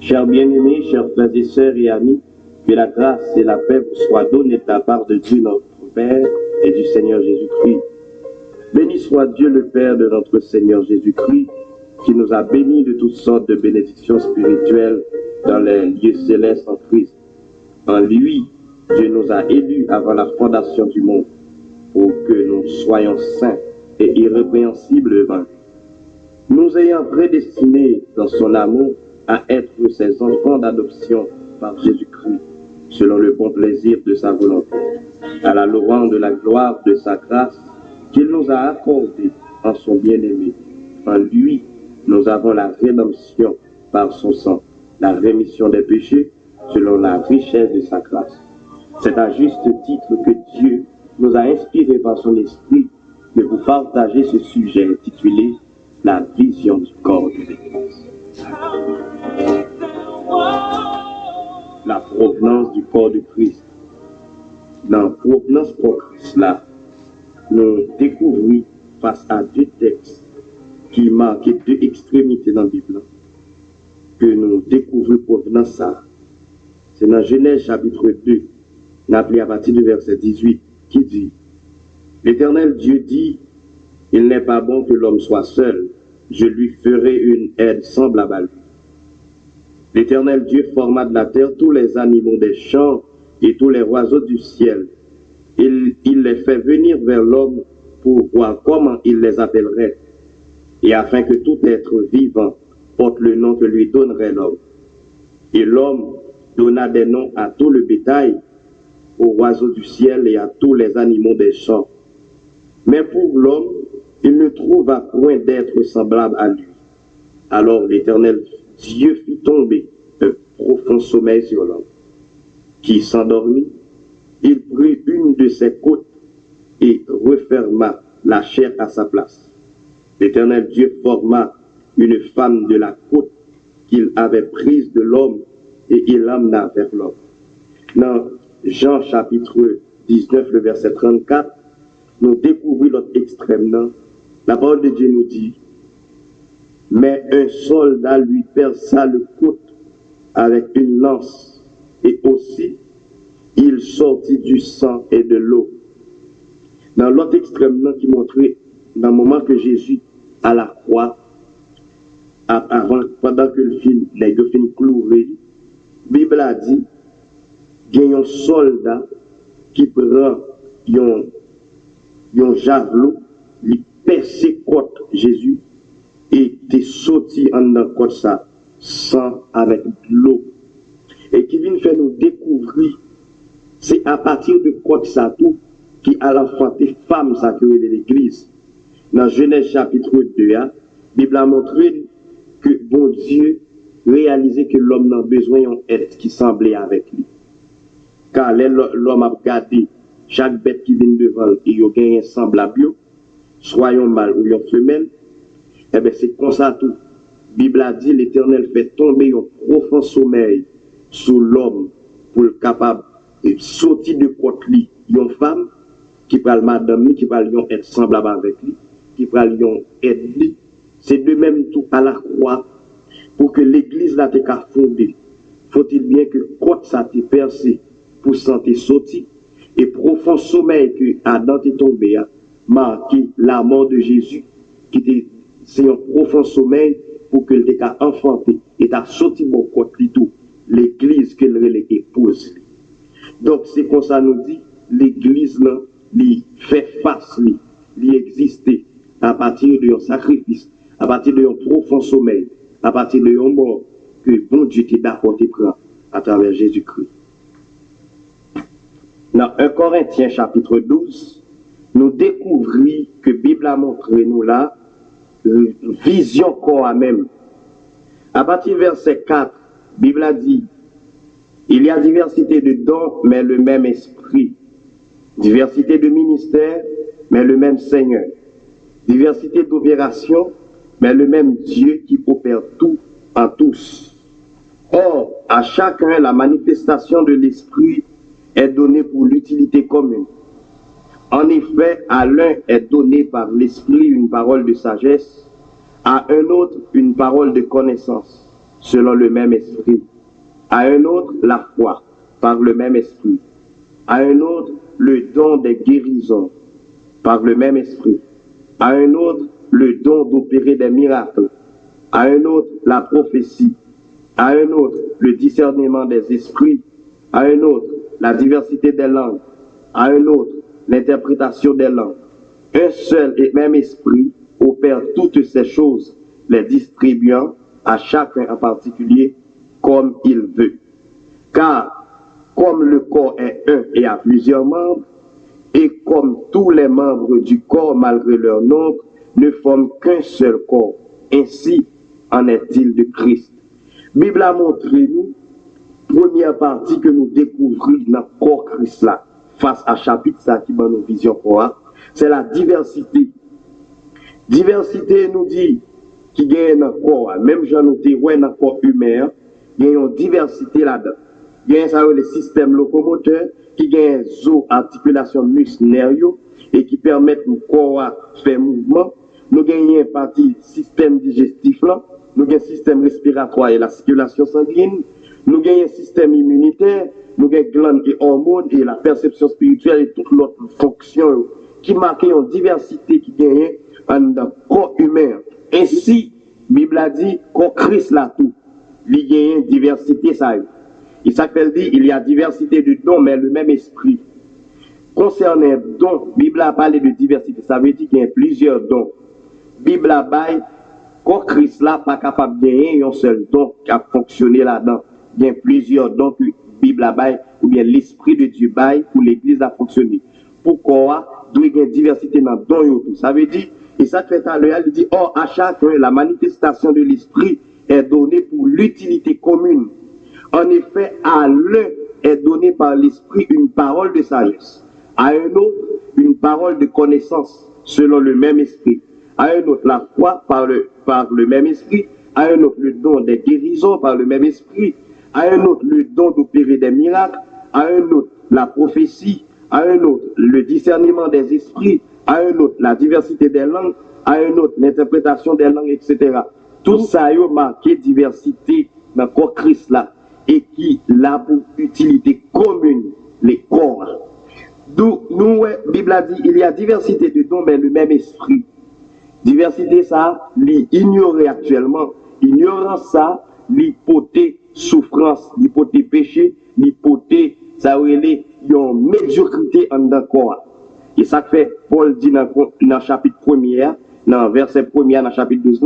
Chers bien-aimés, chers frères et sœurs et amis, que la grâce et la paix vous soient données de la part de Dieu notre Père et du Seigneur Jésus-Christ. Béni soit Dieu le Père de notre Seigneur Jésus-Christ, qui nous a bénis de toutes sortes de bénédictions spirituelles dans les lieux célestes en Christ. En lui, Dieu nous a élus avant la fondation du monde, pour que nous soyons saints et irrépréhensibles devant lui. Nous ayant prédestinés dans son amour à être ses enfants d'adoption par Jésus-Christ, selon le bon plaisir de sa volonté, à la louange de la gloire de sa grâce qu'il nous a accordée en son bien-aimé. En lui, nous avons la rédemption par son sang, la rémission des péchés selon la richesse de sa grâce. C'est à juste titre que Dieu nous a inspiré par son esprit de vous partager ce sujet intitulé « La vision du corps de l'Église ». La provenance du corps de Christ. Dans provenance pour Christ là, nous découvrons face à deux textes qui marquent deux extrémités dans la Bible, que nous découvrons provenance ça. C'est dans Genèse chapitre 2, appelé à partir du verset 18, qui dit: L'Éternel Dieu dit, il n'est pas bon que l'homme soit seul, je lui ferai une aide semblable à lui. L'Éternel Dieu forma de la terre tous les animaux des champs et tous les oiseaux du ciel. Il les fait venir vers l'homme pour voir comment il les appellerait, et afin que tout être vivant porte le nom que lui donnerait l'homme. Et l'homme donna des noms à tout le bétail, aux oiseaux du ciel et à tous les animaux des champs. Mais pour l'homme, il ne trouva point d'être semblable à lui. Alors l'Éternel Dieu fit tomber un profond sommeil sur l'homme, qui s'endormit. Il prit une de ses côtes et referma la chair à sa place. L'Éternel Dieu forma une femme de la côte qu'il avait prise de l'homme et il l'amena vers l'homme. Dans Jean chapitre 19, le verset 34, nous découvrons l'autre extrême. La parole de Dieu nous dit: mais un soldat lui perça le côte avec une lance, et aussi il sortit du sang et de l'eau. Dans l'autre extrême qui montrait, dans le moment que Jésus à la croix, pendant que le film fin cloué, la Bible a dit qu'il y a un soldat qui prend un javelot, il perce côte Jésus et t'es sorti en dans côte ça, sang avec l'eau. Et qui vient faire nous découvrir, c'est à partir de côte ça tout qui a l'enfanté femme sacrée de l'Église. Dans Genèse chapitre 2, la Bible a montré que bon Dieu réalisait que l'homme n'a besoin d'un être qui semblait avec lui. Car l'homme a regardé chaque bête qui vient devant et il y a un semblable, soit un mâle ou une femelle, et bien c'est comme ça tout. La Bible a dit l'Éternel fait tomber un profond sommeil sur l'homme pour le capable de sortir de côté lui, une femme qui parle madame, qui parle être semblable avec lui, qui parle être lui. C'est de même tout à la croix pour que l'église là t'est fondée. Faut-il bien que côte ça t'est percé pour santé sortir et profond sommeil que Adam est tombé a marqué la mort de Jésus qui était c'est un profond sommeil pour que le cas enfanté et t'a sorti mon côte tout l'église que les épouse. Donc c'est comme ça nous dit l'église là li fait face li exister à partir de un sacrifice, à partir de un profond sommeil, à partir de un mort que bon Dieu t'est d'accord te prend à travers Jésus-Christ. Dans 1 Corinthiens chapitre 12, nous découvrons que la Bible a montré nous là vision corps à même. À partir du verset 4, la Bible a dit: il y a diversité de dons, mais le même esprit. Diversité de ministères, mais le même Seigneur. Diversité d'opérations, mais le même Dieu qui opère tout en tous. Or, à chacun, la manifestation de l'esprit est donnée pour l'utilité commune. En effet, à l'un est donné par l'esprit une parole de sagesse, à un autre une parole de connaissance, selon le même esprit. À un autre, la foi, par le même esprit. À un autre, le don des guérisons, par le même esprit. À un autre, le don d'opérer des miracles. À un autre, la prophétie. À un autre, le discernement des esprits. À un autre, la diversité des langues. À un autre, l'interprétation des langues. Un seul et même esprit opère toutes ces choses, les distribuant à chacun en particulier comme il veut. Car comme le corps est un et a plusieurs membres, et comme tous les membres du corps, malgré leur nombre, ne forment qu'un seul corps, ainsi en est-il de Christ. La Bible a montré nous, première partie que nous découvrons dans le corps Christ là, face à chapitre ça qui m'a nos visions quoi, c'est la diversité. Diversité nous dit qui gagne dans le corps, même j'en nous dit ouais dans le corps humain, il y a une diversité là-dedans. Il y a ça le système locomoteur qui gagne zo articulation musculaire et qui permettent au corps à faire mouvement. Nous gagnons une partie système digestif là, nous gagnons système respiratoire et la circulation sanguine, nous gagnons un système immunitaire, nous gagnons glandes et hormones et la perception spirituelle et toutes l'autre fonctions qui marquent une diversité qui gagne dans le corps humain. Ainsi, la Bible a dit qu'on Christ là tout, il y a une diversité ça. Et ça veut dire il y a diversité de dons, mais le même esprit. Concernant dons, la Bible a parlé de diversité, ça veut dire qu'il y a plusieurs dons. La Bible a dit qu'on Christ là pas capable de gagner un seul don qui a fonctionné là-dedans. Il y a plusieurs dons que la Bible a dit, ou bien l'esprit de Dieu bail pour l'église a fonctionné. Pourquoi il y a une diversité dans le don? Ça veut dire, et ça fait à l'heure, il dit, or à chacun, la manifestation de l'esprit est donnée pour l'utilité commune. En effet, à l'un est donnée par l'esprit une parole de sagesse, à un autre une parole de connaissance selon le même esprit, à un autre la foi par le même esprit, à un autre le don des guérisons par le même esprit, à un autre le don d'opérer des miracles, à un autre la prophétie, à un autre le discernement des esprits, à un autre la diversité des langues, à un autre l'interprétation des langues, etc. Tout ça a marqué diversité dans le corps Christ là, et qui l'a pour utilité commune, les corps. D'où nous, la Bible a dit, il y a diversité de dons, mais le même esprit. Diversité, ça, l'ignorer actuellement. Ignorance, ça, l'hypothèse souffrance, l'hypothèse péché, l'hypothèse, ça, il y a une médiocrité en dans corps. Et ça fait, Paul dit dans le chapitre 1er, dans le verset 1er, dans le chapitre 12,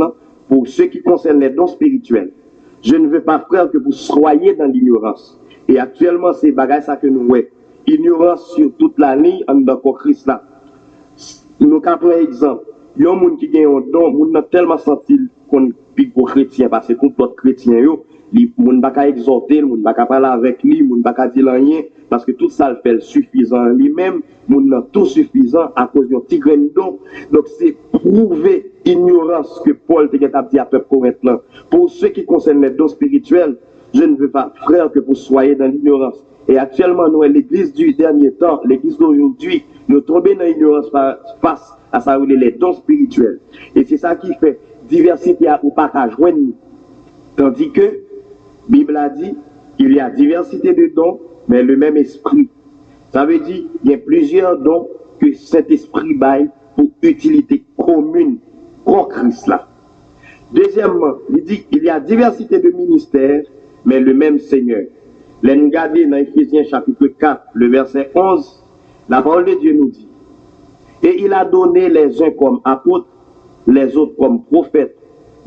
pour ce qui concerne les dons spirituels. Je ne veux pas, frère, que vous soyez dans l'ignorance. Et actuellement, c'est bagage ça que nous voyons. Ignorance sur toute la ligne en dans le Christ là. Nous avons un exemple. Il y a un monde qui gagne un don, moun n'a tellement senti qu'on pique aux chrétiens, parce que tout l'autre chrétien, les moun n'a pas exhorter, moun n'a pas parler avec lui, moun n'a pas dire rien, parce que tout ça le fait suffisant lui-même, moun n'a tout suffisant à cause d'un petit grain de don. Donc c'est prouver ignorance que Paul te a dit à peuple Corinthiens. Pour ceux qui concernent les dons spirituels, je ne veux pas, frère, que vous soyez dans l'ignorance. Et actuellement, nous, l'église du dernier temps, l'église d'aujourd'hui, nous tombons dans l'ignorance face à ça, les dons spirituels. Et c'est ça qui fait diversité ou pas qu'à joindre. Tandis que, la Bible a dit, il y a diversité de dons, mais le même esprit. Ça veut dire, il y a plusieurs dons que cet esprit baille pour utilité commune pour Christ là. Deuxièmement, il dit, il y a diversité de ministères, mais le même Seigneur. Regardez dans Ephésiens chapitre 4, le verset 11, la parole de Dieu nous dit, et il a donné les uns comme apôtres, les autres comme prophètes,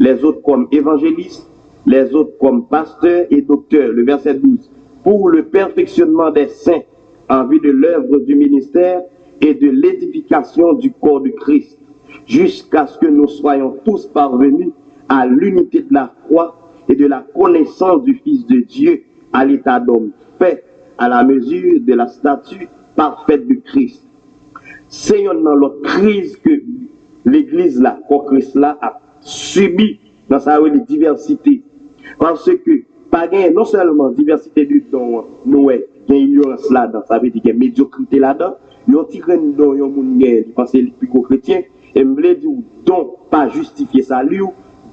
les autres comme évangélistes, les autres comme pasteurs et docteurs, le verset 12, pour le perfectionnement des saints en vue de l'œuvre du ministère et de l'édification du corps de Christ, jusqu'à ce que nous soyons tous parvenus à l'unité de la foi et de la connaissance du Fils de Dieu, à l'état d'homme fait à la mesure de la statue parfaite de Christ. C'est dans l'autre crise que l'église là, pour Christ là, a subi dans sa diversité. Parce que, pas non seulement diversité du don, nous, il y a ignorance là-dedans, ça veut dire qu'il y a médiocrité là-dedans, il y a un petit don, il y a un monde qui pense que les plus gros chrétiens, et me dire don pas justifier salut,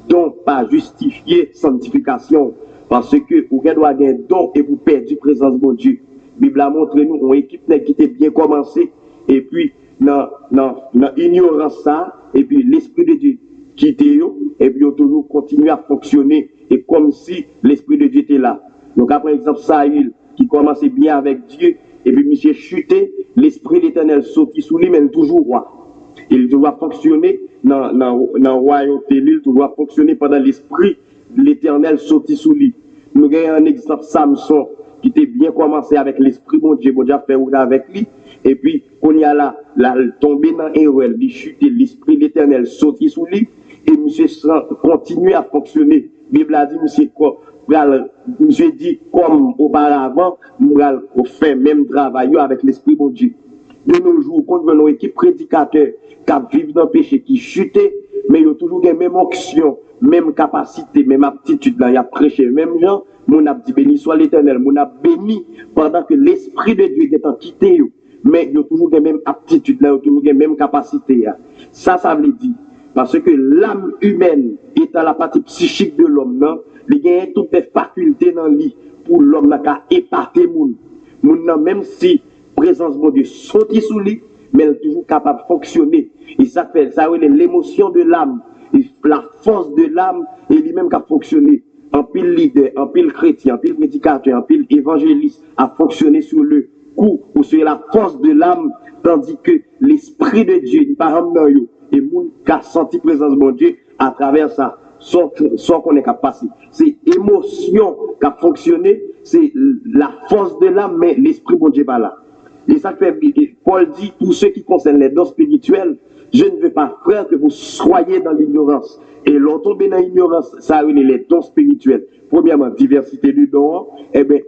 don pas justifié sanctification. Parce que vous doit avoir don et vous perdez présence de Dieu. La Bible a montré nous une équipe qui était bien commencée. Et puis, dans l'ignorance ça, et puis l'Esprit de Dieu quitte eux, et puis ils toujours continué à fonctionner. Et comme si l'Esprit de Dieu était là. Donc, par exemple, Saül, qui commençait bien avec Dieu, et puis monsieur chuté, l'Esprit de l'Éternel sorti sous lui, mais il est toujours roi. Il doit fonctionner dans la royauté, il doit fonctionner pendant l'Esprit de l'Éternel sorti sous lui. Nous avons un exemple Samson qui était bien commencé avec l'Esprit, bon Dieu a fait avec lui. Et puis, on y a là, tombé dans l'erreur, il chuté, l'Esprit de l'Éternel sorti sous lui, et monsieur continue à fonctionner. La Bible a dit, monsieur dit, comme auparavant, nous allons faire même travail avec l'Esprit de Dieu. De nos jours, quand nous avons une équipe prédicateur qui vivent dans le péché, qui chute, mais ils ont toujours la même onction, même capacité, même aptitude, là, il a prêché, même gens, mon a dit béni soit l'Éternel, mon a béni pendant que l'Esprit de Dieu est en quitté, mais ils ont toujours la même aptitude, là, ils ont toujours la même capacité. Ça veut dire, parce que l'âme humaine est à la partie psychique de l'homme, il y a toutes les facultés dans lui pour l'homme qui éparter moun. Même si présence de Dieu sorti sous lui, mais elle est toujours capable de fonctionner. Et ça fait l'émotion de l'âme, la force de l'âme, et lui-même qui a fonctionné. En pile leader, en pile chrétien, en pile prédicateur, en pile évangéliste, a fonctionné sur le coup ou sur la force de l'âme, tandis que l'Esprit de Dieu, il part en nous, et moun qui a senti présence de Dieu à travers ça, sans qu'on ait qu'à passer. C'est émotion qui a fonctionné, c'est la force de l'âme, mais l'Esprit de Dieu n'est pas là. Et ça fait, Paul dit, pour ceux qui concernent les dons spirituels, je ne veux pas, frère, que vous soyez dans l'ignorance. Et l'on tombe dans l'ignorance, ça les dons spirituels. Premièrement, diversité de dons, eh bien,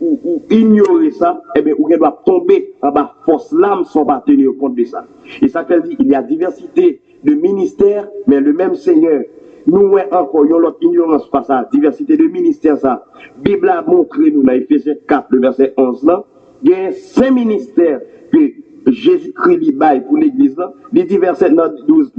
ou ignorer ça, eh bien, ou doit tomber en bas, force l'âme sans pas tenir compte de ça. Et ça fait dit, il y a diversité de ministères, mais le même Seigneur. Nous, encore, il y a l'autre ignorance face à diversité de ministères, ça. Bible a montré, nous, dans Ephésiens 4, le verset 11, là, il y a 5 ministères que Jésus-Christ lui baille pour l'église là. Il dit verset 12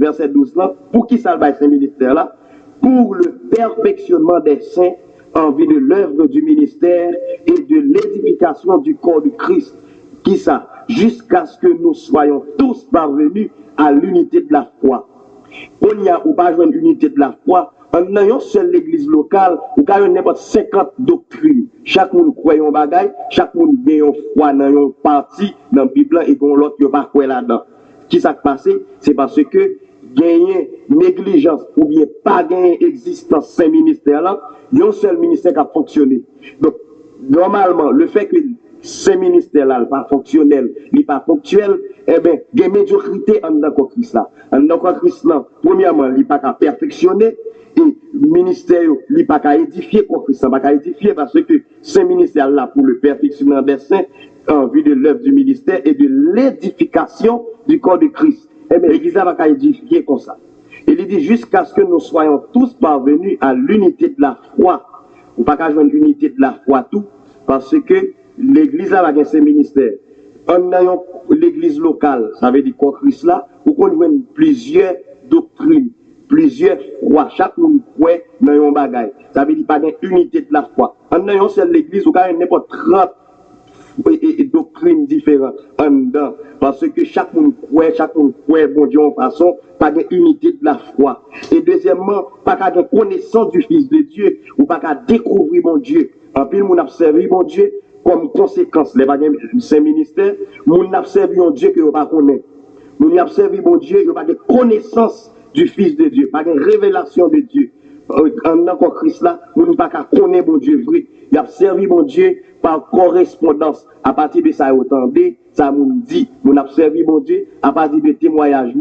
là, pour qui ça baille ces ministères là? Pour le perfectionnement des saints en vue de l'œuvre du ministère et de l'édification du corps du Christ. Qui ça? Jusqu'à ce que nous soyons tous parvenus à l'unité de la foi. On y a ou pas une unité de la foi. En ayant seule l'église locale, ou quand il y a n'importe 50 doctrines, chaque monde croit en bagaille, chaque monde gagne foi dans un parti, dans la Bible, et qu'on l'autre n'a pas croit là-dedans. Qui s'est passé? C'est parce que gagner négligence ou bien pas gagner existence ces ministères-là, il y a un seul ministère qui a fonctionné. Donc, normalement, le fait que ces ministères-là, pas fonctionnels, ni pas ponctuels, eh bien, il y a une médiocrité en tant que Christ là. En tant que Christ là, premièrement, il n'est pas qu'à perfectionner, et le ministère, il n'est pas qu'à édifier, quoi Christ n'a pas qu'à édifier, parce que ces ministères-là, pour le perfectionnement des saints, en vue de l'œuvre du ministère et de l'édification du corps de Christ. Eh bien, l'Église n'a pas qu'à édifier comme ça. Il dit jusqu'à ce que nous soyons tous parvenus à l'unité de la foi. Ou pas qu'à jouer l'unité de la foi tout, parce que l'Église a pas ses ministères. En ayant l'Église locale, ça veut dire quoi Christ là, ou qu'on voit plusieurs doctrines, plusieurs foi, chaque monde croit dans un bagage. Ça veut dire pas une unité de la foi. En ayant seule l'Église, ou quand n'importe 30 et doctrines différentes en dedans, parce que chaque monde croit, bon Dieu, en façon, pas d'unité de la foi. Et deuxièmement, pas de connaissance du Fils de Dieu, ou pas qu'à découvrir mon Dieu. En plus, on observe mon Dieu comme conséquence, les saint ministères, on observe mon Dieu que on pas connaît. On observe mon Dieu, il n'y a pas de connaissance du Fils de Dieu, pas de révélation de Dieu. En encore Christ là, on n'a pas qu'à connaître mon Dieu vrai. Il a servi mon Dieu par correspondance. À partir de ça, ça nous dit, on a servi mon Dieu à partir de témoignages,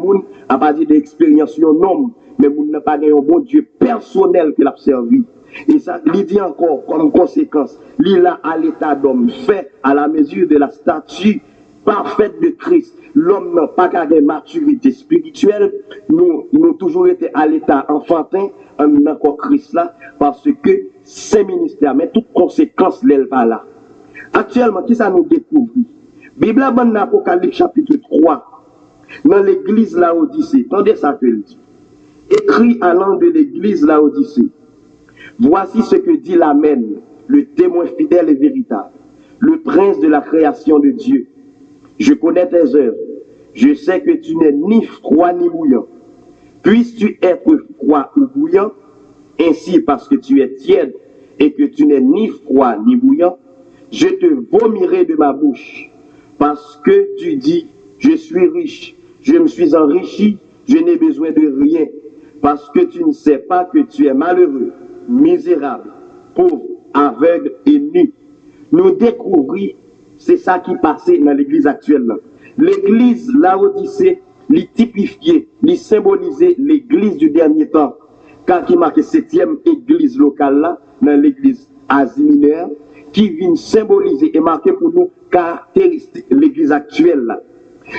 à partir d'expériences non, mais on n'a pas un bon Dieu personnel qu'il a servi. Et ça, il dit encore comme conséquence, il a à l'état d'homme fait à la mesure de la statue parfaite de Christ. L'homme n'a pas qu'à une maturité spirituelle. Nous toujours été à l'état enfantin, en encore Christ là, parce que ces ministères, mais toutes conséquences, l'elle va là. Actuellement, qui ça nous découvre? Bible dans Apocalypse chapitre 3, dans l'église Laodicée, attendez ça que dit. Écrit à l'ange de l'église Laodicée. Voici ce que dit l'Amen, le témoin fidèle et véritable, le prince de la création de Dieu. Je connais tes œuvres. Je sais que tu n'es ni froid ni bouillant. Puisses-tu être froid ou bouillant, ainsi parce que tu es tiède et que tu n'es ni froid ni bouillant, je te vomirai de ma bouche. Parce que tu dis, je suis riche, je me suis enrichi, je n'ai besoin de rien. Parce que tu ne sais pas que tu es malheureux, misérable, pauvre, aveugle et nu. Nous découvrir, c'est ça qui passait dans l'église actuelle. L'église Laodicée, lui typifiait, lui symbolisait l'église du dernier temps, car qui marque 7e église locale là, dans l'église Asie mineure, qui vient symboliser et marquer pour nous caractéristiques l'église actuelle là.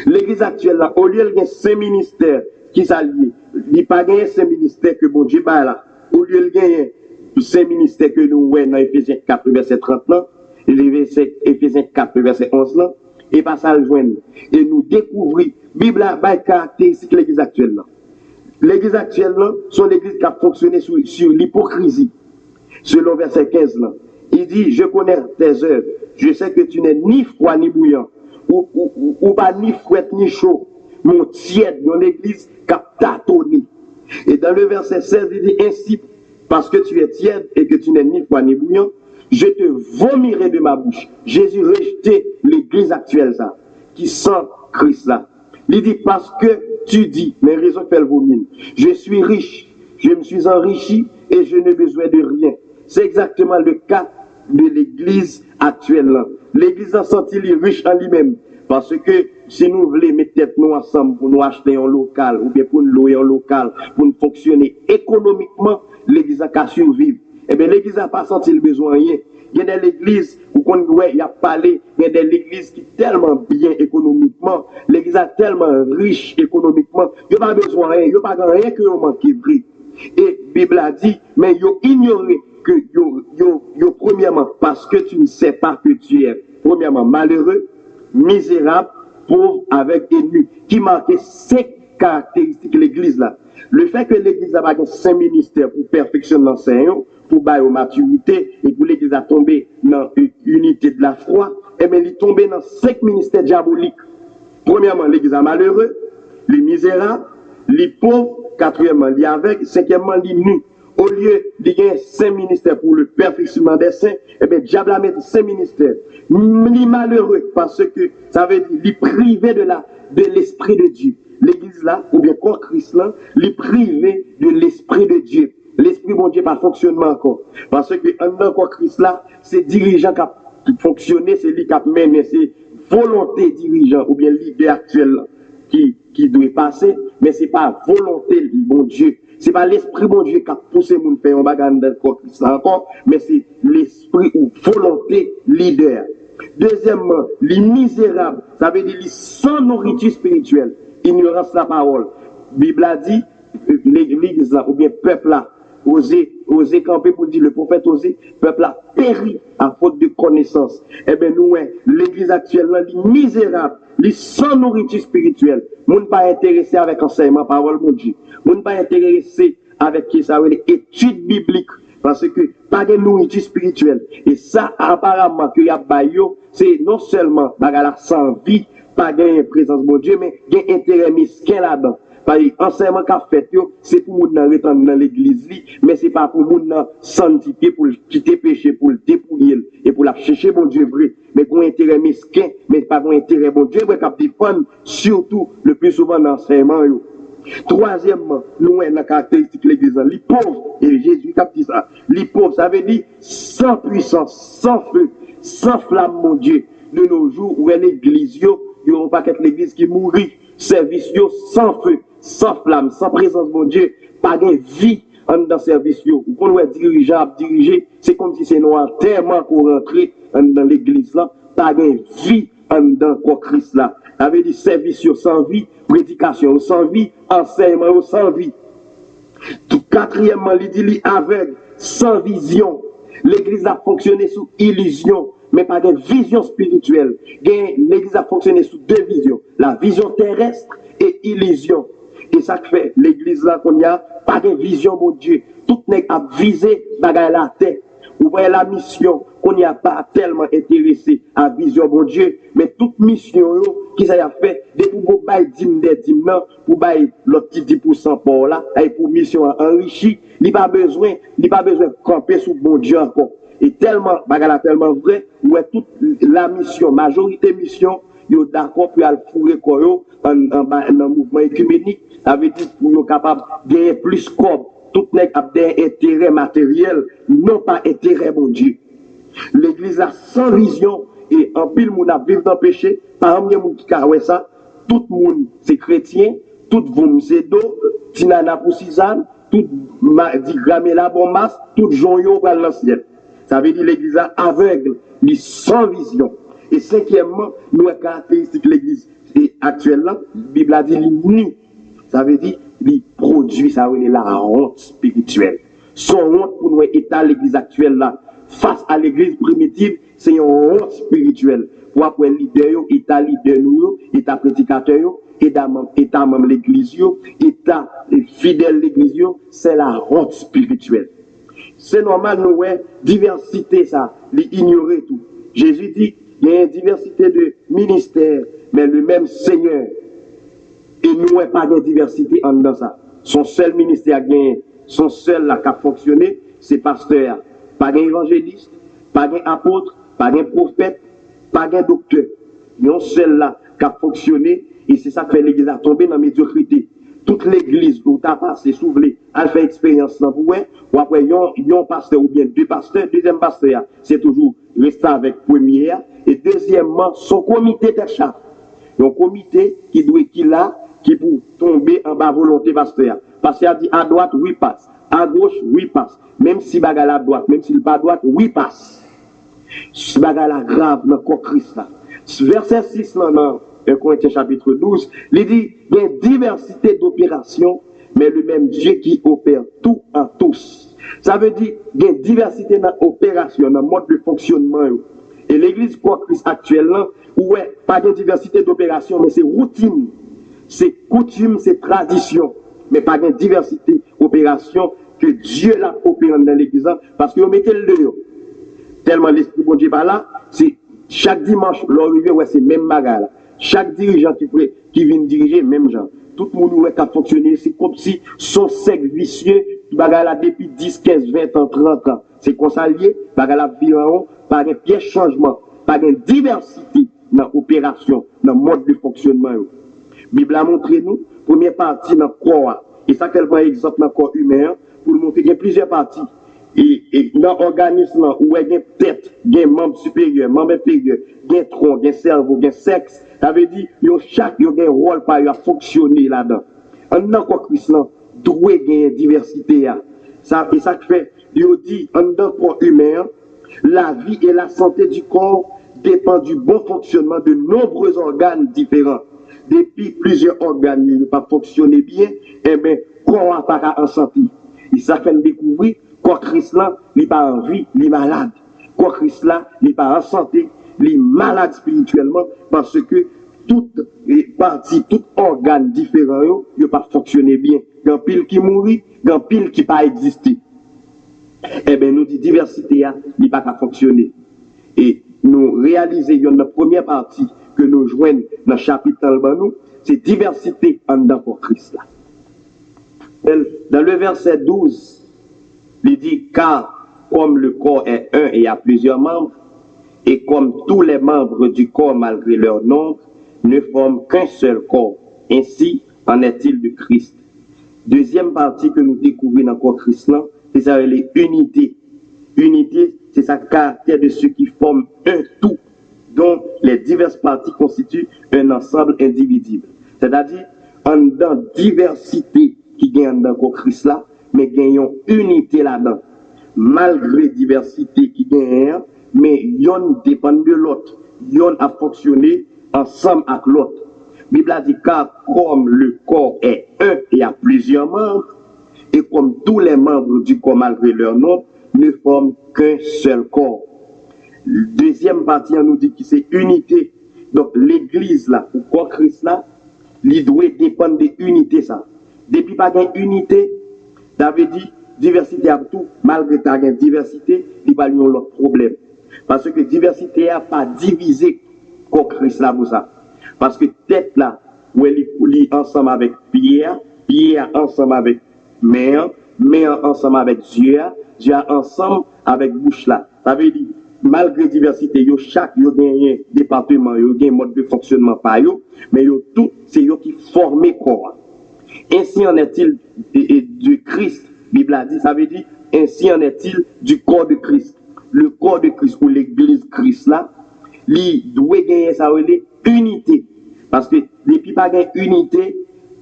L'église actuelle là, au lieu de 5 ministères qui s'allient, il n'y a pas de 5 ministères que bon Dieu a là. Au lieu de 5 ministères que nous voyons dans Ephésiens 4, verset 30 là, et Ephésiens 4, verset 11 là, et pas ça le joindre. Et nous découvrir, Bible a des caractéristiques de l'église actuelle là. L'église actuelle là, sont l'église qui a fonctionné sur l'hypocrisie. Selon verset 15 là. Il dit, je connais tes œuvres, je sais que tu n'es ni froid ni bouillant, ou pas ni froid ni chaud, mon tiède dans l'église qui a tâtonné. Et dans le verset 16, il dit, ainsi, parce que tu es tiède et que tu n'es ni froid ni bouillant, je te vomirai de ma bouche. Jésus rejetait l'église actuelle, ça, qui sent Christ là. Il dit, parce que tu dis, mais raison fait le vomir, je suis riche, je me suis enrichi et je n'ai besoin de rien. C'est exactement le cas de l'église actuelle. L'église a senti les riches en lui-même. Parce que si nous voulons mettre tête nous ensemble pour nous acheter un local, ou bien pour nous louer un local, pour nous fonctionner économiquement, l'église a qu'à survivre. Eh bien, l'église n'a pas senti le besoin rien. Il y a des églises où il y a parlé, il y a des églises qui sont tellement bien économiquement, l'église est tellement riche économiquement, il n'y a pas besoin de rien, il n'y a pas rien que vous manquez vrai. Et la Bible a dit, mais ils ignoré que premièrement, parce que tu ne sais pas que tu es, premièrement, malheureux, misérable, pauvre, avec et nu, qui marquait 5 caractéristiques de l'église là. Le fait que l'église a pas 5 ministères pour perfectionner l'enseignant, pour bailler aux maturité, et pour l'église a tombé dans l'unité de la foi, et bien il est tombé dans 5 ministères diaboliques. Premièrement, l'église a malheureux, les misérables, les pauvres, quatrièmement, les aveugles, cinquièmement, les nus. Au lieu de gagner 5 ministères pour le perfectionnement des saints, eh bien, diable a mis 5 ministères. Les malheureux, parce que ça veut dire les privés de l'esprit de Dieu. L'église là, ou bien corps Christ là, les privés de l'esprit de Dieu. L'esprit bon Dieu pas fonctionnement encore. Parce que en corps Christ là, c'est dirigeant qui fonctionne, c'est lui qui a mené, c'est volonté dirigeant ou bien l'idée actuelle qui doit passer, mais c'est pas volonté du bon Dieu. C'est pas l'esprit bon Dieu qui a poussé mon faire un bagage dans le corps Christ là encore, mais c'est l'esprit ou volonté leader. Deuxièmement, les misérables, ça veut dire les sans nourriture spirituelle, ignorance la parole. La Bible a dit, l'église là, ou bien peuple là, oser camper pour dire le prophète osé, peuple a péri à faute de connaissance. Eh bien, nous, l'église actuelle là, les misérables, les sans nourriture spirituelle, nous ne pas intéressé avec enseignement parole mon Dieu. Nous ne pas intéressé avec ça, études bibliques. Parce que pas de nourriture spirituelle. Et ça, apparemment, que y a bayo, c'est non seulement la sans vie, pas de présence de Dieu, mais il y a intérêt mesquin là-dedans. Parce que l'enseignement qu'a fait, c'est pour nous retourner dans l'église, mais c'est pas pour nous sanctifier, pour quitter péché, pour le dépouiller et pour la chercher bon Dieu vrai. Mais pour intérêt mesquin, mais pas pour intérêt bon Dieu, mais qui dépend surtout le plus souvent dans l'enseignement. Troisièmement, nous avons la caractéristique de l'église, les pauvres, et Jésus a dit ça, les pauvres, ça veut dire sans puissance, sans feu, sans flamme, mon Dieu, de nos jours, où est l'église, il n'y aura pas qu'être l'église qui mourit, service sans feu, sans flamme, sans présence, mon Dieu, pas de vie dans service. Ou quand on est dirigeable, dirigé, c'est comme si c'est noir tellement qu'on rentre dans l'église là, pas de vie dans quoi Christ là. Ça veut dire service sans vie, prédication sans vie, enseignement sans vie. Tout quatrièmement, il dit aveugle, sans vision. L'église a fonctionné sous illusion, mais pas de vision spirituelle. L'église a fonctionné sous 2 visions, la vision terrestre et illusion. Et ça fait l'église là qu'on y a pas de vision, mon Dieu. Tout n'est qu'à viser bagay la tête. Ou voyez la mission, qu'on n'y a pas tellement intéressé à vision, mon Dieu, mais toute mission, qui ça a fait, depuis pour bailler 10 non, pour bailler le petit 10% pour là, et pour mission enrichie, il n'y a pas besoin de camper sous bon Dieu encore. Et tellement, bagala tellement vrai, ouais, toute la mission, majorité mission, yo d'accord pour aller fourrer quoi en mouvement écuménique, ça veut dire pour yo capable de gagner plus comme tout n'est qu'à des intérêts matériels, non pas intérêt mon Dieu. L'église a sans vision et en pile moun a vivre dans le péché, par exemple, moun qui a ça, tout le monde c'est chrétien, tout vous c'est d'eau, tinana pour Suzanne, tout dit gramela bon masse, tout jonyo pour l'ancien. Ça veut dire l'église aveugle, sans vision. Et cinquièmement, nous avons caractéristique de l'église actuellement, la Bible a dit nu. Ça veut dire qu'il produit, ça veut dire la honte spirituelle. Son honte pour nous état l'église actuelle là, face à l'église primitive, c'est une honte spirituelle. Pour après leader, état leader nous, état prédicateur, état même l'église, état fidèle l'église, c'est la honte spirituelle. C'est normal, nous, diversité, ça, ignorer tout. Jésus dit, il y a une diversité de ministères, mais le même Seigneur. Et nous n'avons pas de diversité en dedans ça. Son seul ministère gagné, son seul là qui a fonctionné, c'est pasteur. Pas d'évangéliste, pas d'apôtre, pas de prophète, pas de docteur. Il y a un seul là qui a fonctionné, et c'est ça qui fait l'église a tombé dans la médiocrité. Toute l'église où tu as passé, souvelé, elle fait expérience dans vous, ou après, il y a un pasteur ou bien deux pasteurs, deuxième pasteur, c'est toujours rester avec première, et deuxièmement, son comité de chef. Un comité qui doit qui pour tomber en bas volonté pasteur. Parce qu'il a dit à droite, oui passe. À gauche, oui passe. Même si bagala à droite, même s'il pas à droite, oui passe. Ce bagala grave dans le corps Christ là. Verset 6 dans 1 Corinthiens chapitre 12, il dit, il y a une diversité d'opérations, mais le même Dieu qui opère tout en tous. Ça veut dire qu'il y a une diversité dans l'opération, dans le mode de fonctionnement. Et l'église quoi Christ actuellement, ouais, pas de diversité d'opération, mais c'est routine, c'est coutume, c'est tradition, mais pas de diversité d'opération que Dieu l'a opéré dans l'église, parce que vous mettez le dehors. Tellement l'esprit de Dieu pas là, c'est chaque dimanche, l'arrivée, ouais, c'est même bagarre. Chaque dirigeant qui vient diriger, même gens. Tout le monde qui a fonctionné, c'est comme si son cercle vicieux, bagarre là depuis 10, 15, 20 ans, 30 ans. C'est qu'on s'allie, bagarre là vivant, par un piège changement, par une diversité dans l'opération, dans le mode de fonctionnement. La Bible a montré nous, première partie dans le corps, et ça, quel point exemple dans le corps humain, pour nous montrer qu'il y a plusieurs parties. Et dans l'organisme, où il y a tête, il y a membre supérieur, membre inférieur, il y a tronc, il y a cerveau, il y a sexe, ça veut dire que chaque a un rôle pour fonctionner là-dedans. En tant que Christ, doit gagner une diversité. Ça, et ça fait, il dit, en tant que corps humain, la vie et la santé du corps dépendent du bon fonctionnement de nombreux organes différents. Depuis plusieurs organes ne pas fonctionner bien, eh bien, corps n'a pas en santé. Et ça fait découvrir quoi Christ là, il n'est pas en vie, il est malade. Quoi Christ là, il n'est pas en santé, il est malade spirituellement parce que toute partie, tout organe différent, il n'a pas fonctionné bien. Il y a pile qui mourit, il y a pile qui n'a pas existé. Eh bien, nous dit diversité, il n'a pas fonctionner. Et nous réalisons, il y a une première partie que nous joignons dans le chapitre nous, c'est diversité en dedans pour Christ là. Dans le verset 12, il dit, car comme le corps est un et a plusieurs membres, et comme tous les membres du corps, malgré leur nombre, ne forment qu'un seul corps. Ainsi en est-il de Christ. Deuxième partie que nous découvrons dans le corps Christ, c'est ça, les unités. Unité, c'est ça le caractère de ceux qui forment un tout, dont les diverses parties constituent un ensemble indivisible. C'est-à-dire, en dans diversité qui gagne dans le corps Christ là, mais gagnons unité là-dedans. Malgré diversité qui gagne, mais yon dépend de l'autre. Yon a fonctionné ensemble avec l'autre. La Bible a dit car comme le corps est un et a plusieurs membres, et comme tous les membres du corps malgré leur nombre, ne forment qu'un seul corps. Deuxième partie, on nous dit que c'est unité. Donc l'église là, ou corps Christ là, il doit dépendre de l'unité ça. Depuis pas d'unité, Ça veut dire, diversité à tout, malgré ta diversité, il va y avoir l'autre problème. Parce que diversité n'a pas divisé comme Christ là pour ça. Parce que tête là, où elle est ensemble avec Pierre, Pierre ensemble avec Mère, Mère ensemble avec Dieu, Dieu ensemble avec bouche là. Ça veut dire, malgré diversité, chaque yo gagne département, yo gagne mode de fonctionnement par yo, mais yo tout c'est yo qui forment corps. Ainsi en est-il du Christ. Bible a dit, ça veut dire ainsi en est-il du corps de Christ. Le corps de Christ ou l'église Christ là, lui doit gagner ça unité. Parce que depuis pas gagner unité,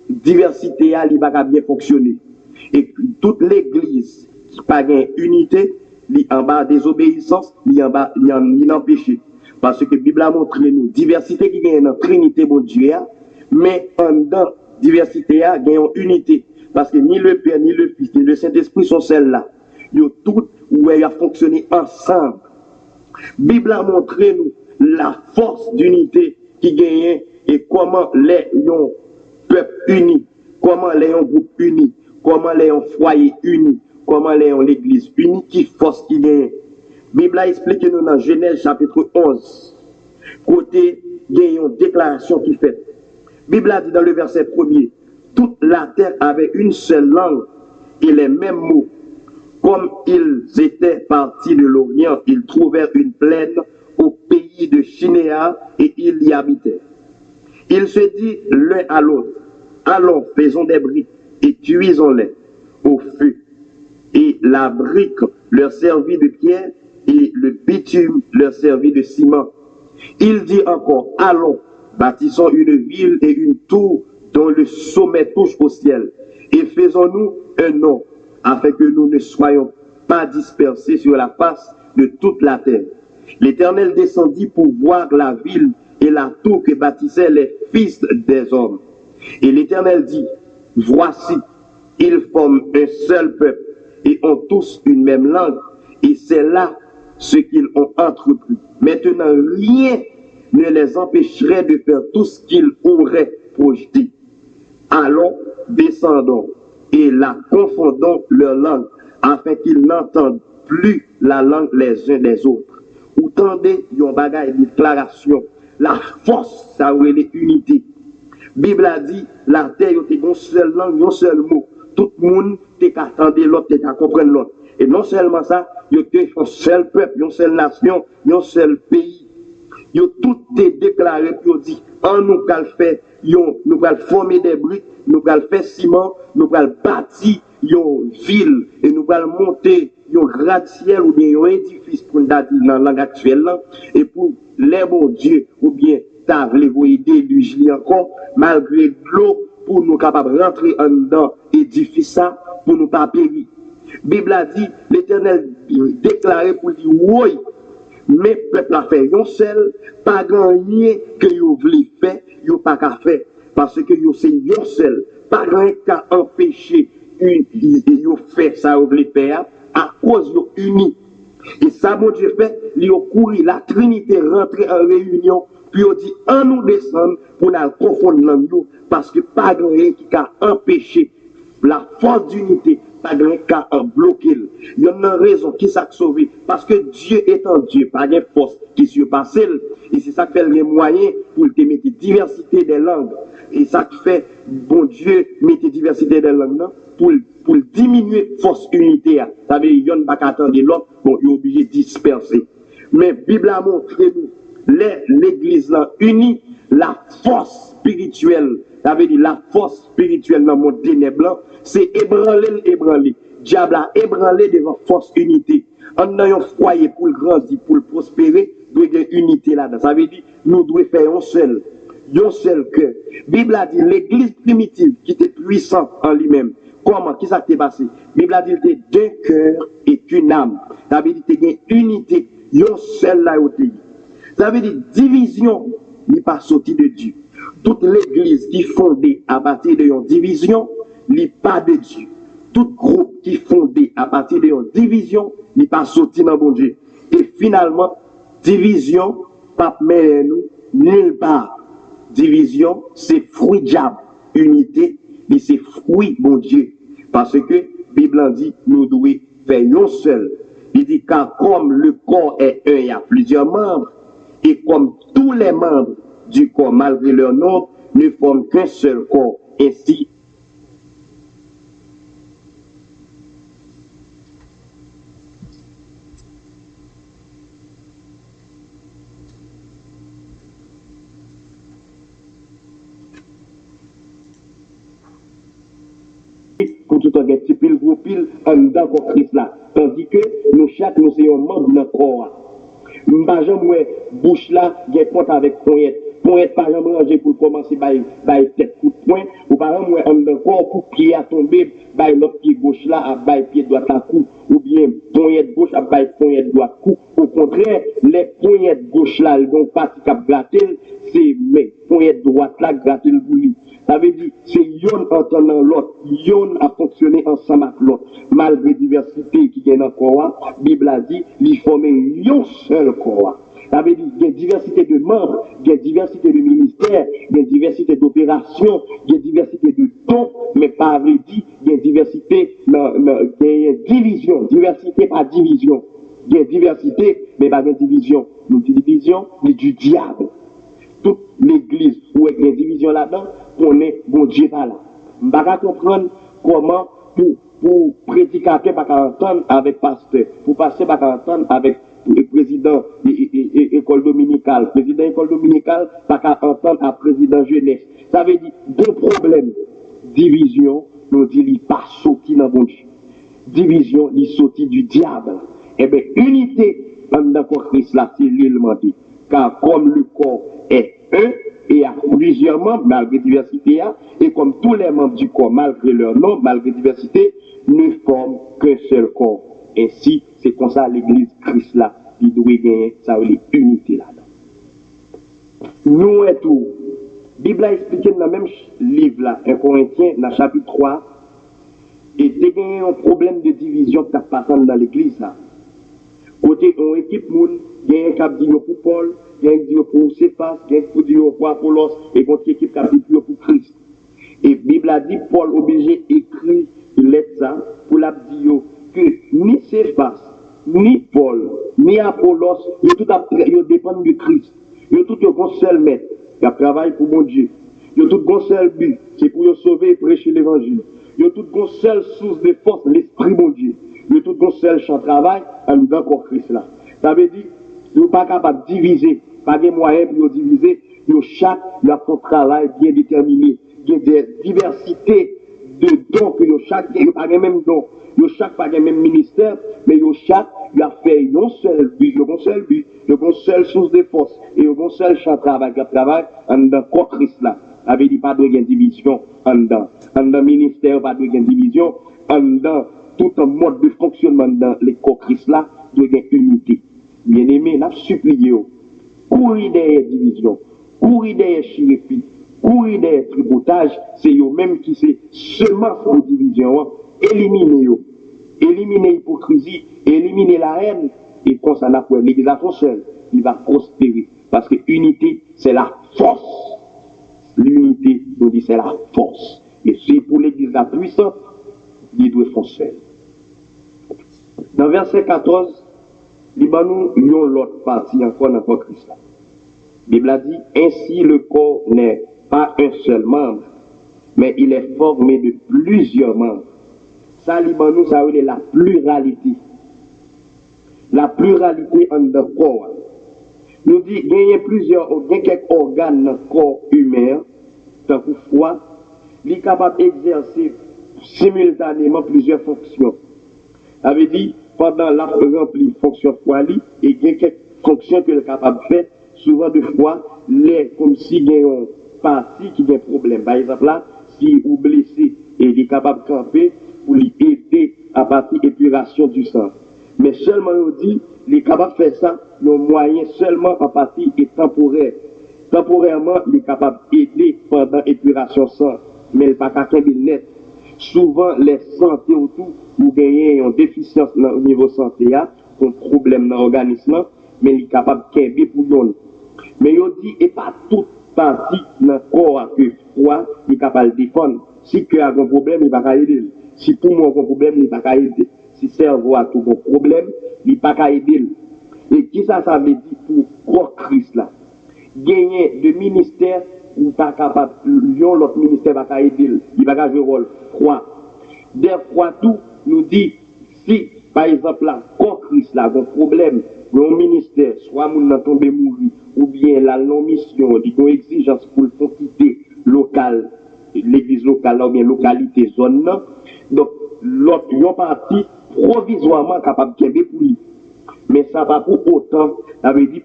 diversité a li pas bien fonctionner. Et toute l'église qui pas gagner unité, li en bas désobéissance, li en bas li en péché. Parce que la Bible a montré nous diversité qui gagne dans Trinité bon Dieu, mais en dedans diversité a gagne unité. Parce que ni le Père, ni le Fils, ni le Saint-Esprit sont celles-là. Ils ont tout où ils ont fonctionné ensemble. La Bible a montré nous la force d'unité qui gagne et comment les peuple unis, comment les groupe unis, comment les foyer unis, comment les l'église unie, qui force qui gagne. La Bible a expliqué nous dans Genèse chapitre 11, côté il y a une déclaration qui fait. La Bible a dit dans le verset 1er, toute la terre avait une seule langue et les mêmes mots. Comme ils étaient partis de l'Orient, ils trouvèrent une plaine au pays de Chinéa et ils y habitaient. Ils se disent l'un à l'autre, allons, faisons des briques et cuisons-les au feu. Et la brique leur servit de pierre et le bitume leur servit de ciment. Il dit encore, allons, bâtissons une ville et une tour dont le sommet touche au ciel, et faisons-nous un nom, afin que nous ne soyons pas dispersés sur la face de toute la terre. L'Éternel descendit pour voir la ville et la tour que bâtissaient les fils des hommes. Et l'Éternel dit, voici, ils forment un seul peuple et ont tous une même langue, et c'est là ce qu'ils ont entrepris. Maintenant, rien ne les empêcherait de faire tout ce qu'ils auraient projeté. Allons, descendons et la confondons leur langue, afin qu'ils n'entendent plus la langue les uns des autres. Ou tendez yon bagay déclaration, la force, ça aurait l'unité. Bible a dit, la terre yon te une seule langue, un seul mot. Tout le monde te qu'à attendre l'autre, te qu'à comprendre l'autre. Et non seulement ça, yon te un seul peuple, une seule nation, un seul pays. Yon tout est déclaré, puis dit, en nous qu'à faire, nous allons former des briques, nous allons faire ciment, nous allons bâtir une ville et nous allons monter un gratte-ciel ou bien un édifice pour nous dire dans la langue actuelle et pour les bons dieux ou bien table vous aider lui encore malgré l'eau pour nous capables de rentrer en dedans édifice ça pour nous pas périr. Bible a dit l'Éternel déclaré pour dire oui. Mais peuple a fait yon seul, pas rien que yon voulez faire, yon pas qu'à faire. Parce que yon c'est yon seul, pas rien qu'à empêcher yon fait ça yon voulez faire, à cause yon uni. Et ça, mon Dieu fait, yon couru, la Trinité rentrée en réunion, puis yon dit, en nous descendre pour nous confondre dans nous, parce que pas rien qui a empêché la force d'unité. Pas de cas en bloqué. Il y a une raison qui s'est sauvée. Parce que Dieu étant Dieu, pas de force qui surpasse. Et c'est ça qui fait les moyens pour te mettre diversité des langues. Et ça qui fait, bon Dieu, mettre diversité des langues pour diminuer force unité. Ça veut dire qu'il n'y a pas qu'à attendre l'autre, bon, il est obligé de disperser. Mais la Bible a montré nous, l'église là unie, la force spirituelle. Ça veut dire la force spirituelle dans le monde ténébreux, c'est ébranler. Diable a ébranlé devant force unité. En ayant un foyer pour le grandir, pour le prospérer, doit y avoir unité là-dedans. Ça veut dire nous devons faire un seul cœur. La Bible a dit l'église primitive qui était puissante en lui-même. Comment? Qui ça s'est passé? La Bible a dit qu'il était d'un cœur et qu'une âme. Ça veut dire qu'il y a une unité, un seul là où il. Ça veut dire division n'est pas sorti de Dieu. Toute l'église qui est fondée à partir d'une division n'est pas de Dieu. Tout groupe qui est fondé à partir d'une division n'est pas sorti dans bon Dieu. Et finalement, division, pas mêler nous nulle part. Division, c'est fruit diable. Unité, mais c'est fruit bon Dieu. Parce que Bible dit, nous devons faire un seul. Il dit, car comme le corps est un, il y a plusieurs membres, et comme tous les membres du corps, malgré leur nombre, ne forment qu'un seul corps. Ainsi, pour tout un petit pile, gros pile, en dedans qu'on Christ là. Tandis que nous, chaque, nous sommes membres de notre corps. Par exemple, bouche là, il y a compte avec poignette. Poignette, par exemple, ranger pour commencer par tête coup de poing. Ou par exemple, on a corps pour pied à tomber, par l'autre pied gauche là, à pied droit à coup. Ou bien, poignette gauche à poignette droite coup. Au contraire, les poignettes gauche là, donc partie qui a gratté, c'est mes poignettes droite là, gratté le bout. Ça veut dire, c'est yon entendant l'autre, yon a fonctionné ensemble avec l'autre. Malgré diversité qui est dans le corps, la Bible a dit, il forme un seul corps. Ça veut dire, il y a diversité de membres, il y a diversité de ministères, il y a diversité d'opérations, il y a diversité de dons, mais pas vrai dit, il y a diversité, il y a division, diversité par division. Il y a diversité, mais pas de division. Nous division, c'est du diable. Toute l'église où il y a une division là-dedans, on est bon Dieu pas là. Je ne peux pas comprendre comment pour prédicateur pas entendre avec pasteur, pour pasteur pas entendre avec le président école dominicale, président école dominicale pas entendre à président jeunesse. Ça veut dire deux problèmes. Division, nous dit il pas sorti dans bon Dieu. Division, il sorti du diable. Eh bien, unité dans Christ là, c'est réellement dit. Car comme le corps est un, et à plusieurs membres, malgré diversité, et comme tous les membres du corps, malgré leur nom, malgré diversité, ne forment qu'un seul corps. Ainsi, c'est comme ça l'église Christ là, qui doit gagner, ça veut dire unité là-dedans. Nous et tout, la Bible a expliqué dans le même livre là, 1 Corinthiens, dans le chapitre 3, et il y a un problème de division qui a passé dans l'église là. Côté une équipe moun, il y a un qui a dit pour Paul, il y a un qui dit pour Céphas, il y a un qui dit pour Apollos, et contre l'équipe qui a dit pour Christ. Et la Bible a dit, Paul obligé d'écrire une lettre ça, pour la dire que ni Céphas, ni Paul, ni Apollos, ils dépendent de Christ. Ils ont tout un seul maître, qui travaille pour mon Dieu. Ils ont tout un seul but, c'est pour sauver et prêcher l'évangile. Ils ont tout un seule source de force, l'esprit mon Dieu. Ils ont tout un seul champ de travail, en nous encore Christ là. Ça veut dire, ils ne sont pas capables de diviser, pas de moyens pour diviser, chaque a son travail bien déterminé. Il y a des diversités de dons que chaque n'a pas le même don. Chaque n'a pas le même ministère, mais chaque a fait un seul but, un seul but, une seule source de force, et un seul champ de travail, en dans corps Christ là. Ça veut dire pas de division en dedans. En dans ministère, pas de division, en dans tout un mode de fonctionnement dans les corps Christ là, doit y avoir unité. Bien aimé, nous supplions, courir derrière division, courir derrière chirépie, courir derrière tripotage, c'est eux-mêmes qui c'est seulement pour division, éliminer l'hypocrisie, éliminer la haine, et quand ça n'a pas l'église à seul, il va prospérer. Parce que l'unité, c'est la force. L'unité, nous dit, c'est la force. Et c'est pour l'église la puissante, il doit faire seul. Dans verset 14, Libanou, il y a l'autre partie encore dans le Christ. La Bible a dit, ainsi le corps n'est pas un seul membre, mais il est formé de plusieurs membres. Ça, Libanou, ça veut dire la pluralité. La pluralité en le corps. Nous dit, il y a quelques organes dans le corps humain, tant que foie, il est capable d'exercer simultanément plusieurs fonctions. Ça veut dire, pendant la remplie fonction foie, et il y a quelques fonctions qu'il est capable de faire, souvent de fois, comme si il y a une partie qui a un problème. Par exemple, là, si vous blessé et il est capable de camper pour lui aider à partir de l'épuration du sang. Mais seulement, on dit, il est capable de faire ça, le moyen seulement en partie est temporaire. Temporairement, il est capable d'aider pendant l'épuration sang, mais il n'est pas capable de net. Souvent, les santé autour, vous gagnez une déficience au niveau santé, un problème dans l'organisme, mais il est capable de pour nous. Mais il dit, et pas toute partie dans le corps que froid, il est capable de défendre. Si il a un problème, il va aider. Si pour moi, un problème, il n'y a pas qu'à aider. Si le cerveau a tout bon problème, il n'y a pas qu'à aider. Et qui ça veut dire pour corps Christ là? Gagner de ministère ou pas capable, l'autre ministère va qu'à aider. Il va qu'à jouer rôle. Quoi? Des fois, tout nous dit, si, par exemple, là, corps Christ là, un problème, un ministère, soit moun nan tombe mourir, ou bien la non-mission, une exigence pour le quitter local, l'église locale, ou bien localité, zone là. Donc, l'autre, yon parti provisoirement capable de pour lui. Mais ça va pour autant, ça veut dire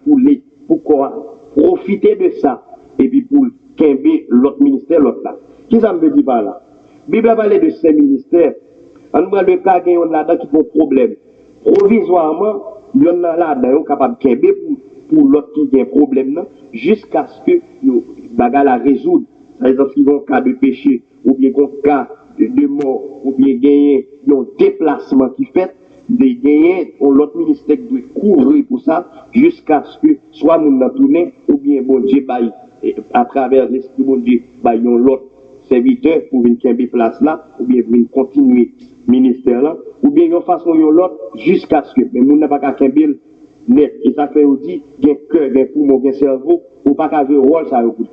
pourquoi profiter de ça, et puis pour qu'aimer l'autre ministère, l'autre là. Qui ça me veut dire par là? La Bible a parlé de ces ministères. On voit le cas qu'il y a là-dedans qui font problème. Provisoirement, il y en a là-dedans capable de qu'aimer pour l'autre qui a un problème, jusqu'à ce que le bagage la résoudre. Par exemple, s'ils ont un cas de péché, ou bien un cas de mort, ou bien gagner un déplacement qui fait, de gagner, l'autre ministère doit couvrir pour ça, jusqu'à ce que soit mon tourné, ou bien bon Dieu, à travers l'esprit bon Dieu, l'autre serviteur pour venir camper place là, ou bien venir continuer ministère là, ou bien une façon l'autre, jusqu'à ce que, mais mon n'a pas qu'à camper net. Et ça fait aussi, il y a un cœur, il y a un poumon, il y a un cerveau, ou pas qu'à jouer rôle, ça veut dire.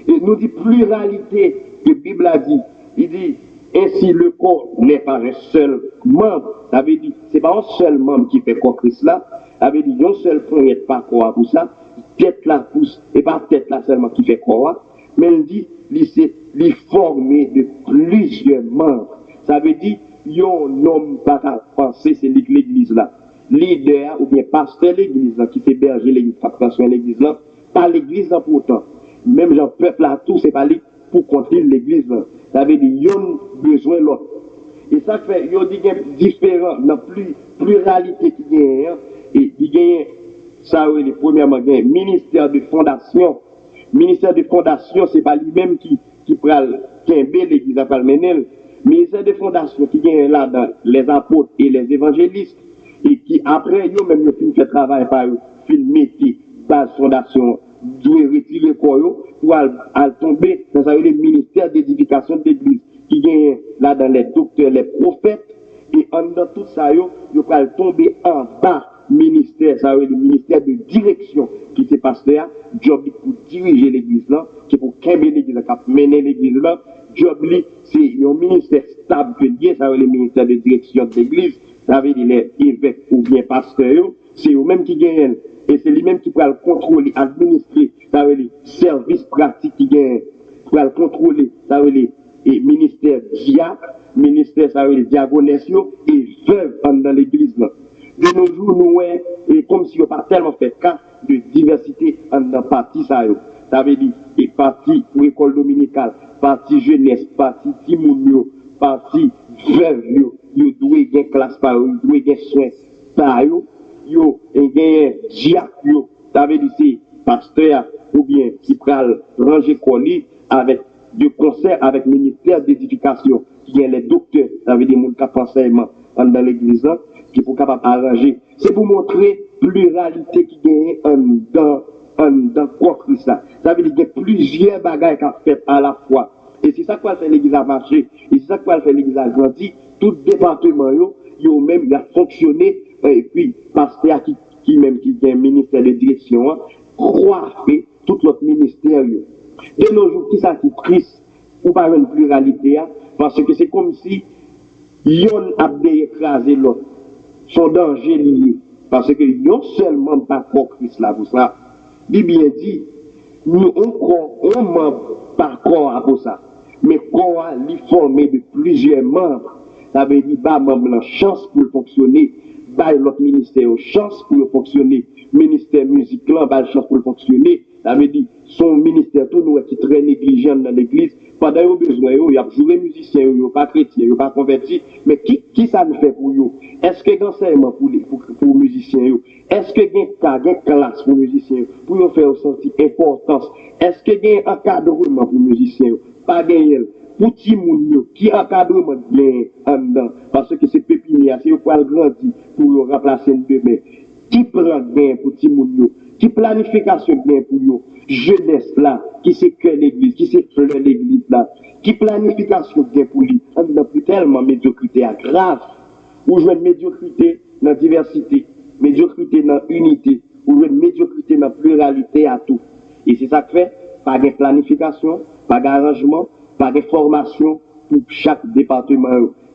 Et nous dit pluralité, que la Bible a dit, il dit, ainsi le corps n'est pas un seul membre. Ça veut dire, c'est pas un seul membre qui fait corps Christ là. Ça veut dire, un seul point n'est pas corps pour ça. Tête là pousse, et pas tête là seulement qui fait corps. Mais il dit, il formé de plusieurs membres. Ça veut dire, un homme pas à penser, c'est l'église là. Leader ou bien pasteur l'église là, qui fait berger l'église, attention l'église là, pas l'église là pourtant. Même genre peuple là, tout, c'est pas lui pour compter l'église là. Ça veut dire, ils ont besoin de l'autre. Et ça fait, ils ont dit différent, dans pluralité qui gagne, et il gagne, ça, oui, premièrement, gagne, ministère de fondation. Ministère de fondation, c'est pas lui-même qui prend l'église à Palmenel. Ministère de fondation qui gagne là dans les apôtres et les évangélistes, et qui après, ils même, ils fait travail par eux, filmer, base fondation, doit retirer le corps pour aller tomber dans le ministère d'édification de l'église qui gagne là dans les docteurs, les prophètes, et en dans tout ça, ils vont tomber en bas ministère, ça veut dire le ministère de direction qui se passe là, job pour diriger l'église là, qui pour qu'aimer l'église là, qui mener l'église là, job c'est un ministère stable que Dieu, ça veut dire le ministère de direction de l'église, ça veut dire les évêques ou bien pasteurs, c'est eux-mêmes qui gagnent. Et c'est lui-même qui peut le contrôler, administrer, ça veut dire service pratique qui gagne, pour le contrôler, ça veut dire ministère diacre, ministère, ça veut dire diagonesse, et veuve dans l'église là. De nos jours, nous, et comme si on n'a pas tellement fait cas de diversité dans partie ça, ça veut dire, et partie pour école dominicale, partie jeunesse, partie timounio, partie veuve, yo doit gagner classe par eux, yo doit gagner soin par eux. Yo et gagne diacre yo ça veut dire c'est pasteur ou bien qui pral ranger colis avec de concert avec le ministère d'édification qui est les docteurs ça veut dire mon cap enseignement dans l'église là qui pour capable arranger c'est pour montrer pluralité qui gagne dans quoi Christ ça veut dire qu'il y a plusieurs bagages qu'a fait à la fois et c'est ça quoi fait l'église a marché et c'est ça quoi fait l'église a grandi tout département yo même il a fonctionné. Et puis, pasteur qui est un ministère de direction, croiser tout l'autre ministère. De nos jours, qui ça qui est triste, ou pas une pluralité, parce que c'est comme si yon a écrasé l'autre. Son danger lié. Parce que yon seulement pas corps Christ là, pour ça. Bible dit, nous, on membre par corps pour ça. Mais corps, il formé de plusieurs membres. Ça veut dire, bah, membre, la chance pour fonctionner. Bah, l'autre ministère chance pour fonctionner. Ministère musique là, bah, chance pour fonctionner. Ça veut dire, son ministère tout nous est très négligent dans l'église. Pendant qu'il y a besoin, il y a joué musicien, il n'y a pas chrétien, il n'y a pas converti. Mais qui ça nous fait pour eux? Est-ce qu'il y a un enseignement pour musiciens? Est-ce qu'il y a une classe pour musiciens? Pour nous faire sentir importance. Est-ce qu'il y a un encadrement pour musiciens? Pas gagné. Pour ti moun qui encadrement bien en dedans parce que c'est pépinière c'est pour grandir pour remplacer le demain qui prend bien pour ti moun Qui planification bien pour eux? Jeunesse là, qui c'est que l'église, qui c'est fleur l'église là, qui planification bien pour lui? On a pris tellement médiocrité à grave. Ou jouer médiocrité dans diversité, médiocrité dans unité, ou jouer médiocrité dans pluralité à tout. Et c'est ça que fait, pas de planification, pas d'arrangement, pas de formation pour chaque département.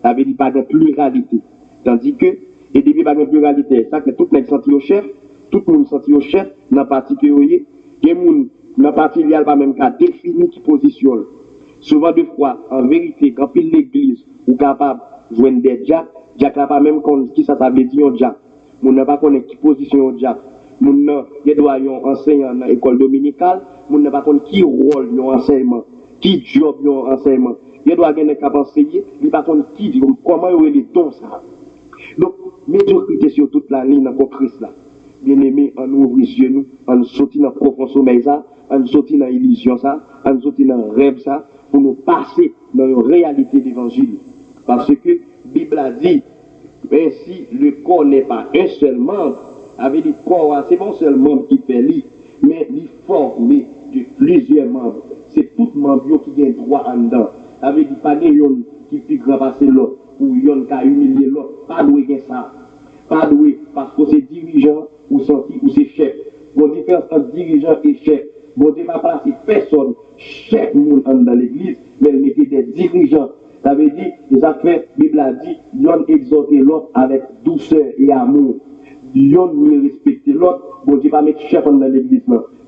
Ça veut dire pas de pluralité. Tandis que, et depuis pas de pluralité, ça fait tout le monde senti au chef, tout le monde senti au chef, dans la partie que vous voyez, et dans la partie il n'y a pas même qu'à définir qui positionne. Souvent, deux fois, en vérité, quand il l'église, ou capable de jouer des Jack n'a pas même qui ça veut dire un Jack. Mon n'a pas connaît qui position un Jack. Mon n'a, il doit y avoir enseignant dans l'école dominicale, mon n'a pas connaît qui rôle y enseignement, qui job y enseignement. Il doit gagner qu'à enseigner, il pas connaît qui dit comment il est les dons ça. Donc, médiocrité sur toute la ligne dans Christ là. Bien aimé, on ouvre les yeux nous, on sortit dans le profond sommeil ça, on sortit dans l'illusion ça, on sortit dans le rêve ça, pour nous passer dans la réalité d'évangile. Parce que la Bible a dit, ainsi le corps n'est pas un seul membre, avec le corps, c'est pas un seul membre qui fait lui, mais il est formé de plusieurs membres. C'est tout membre qui a droit en dedans. Avec dit pas yon qui peut grapasser l'autre, ou yon qui a humilié l'autre, pas doué ça. Pas doué, parce que c'est dirigeant ou senti ou c'est chef. Bon différence entre dirigeant et chef. Bon Dieu va placer personne, chaque monde dans l'église, mais il mettait des dirigeants. Ça veut dire, les affaires, la Bible a dit, yon exhorter l'autre avec douceur et amour. Yon mieux respecter l'autre, bon Dieu va mettre chef dans l'église.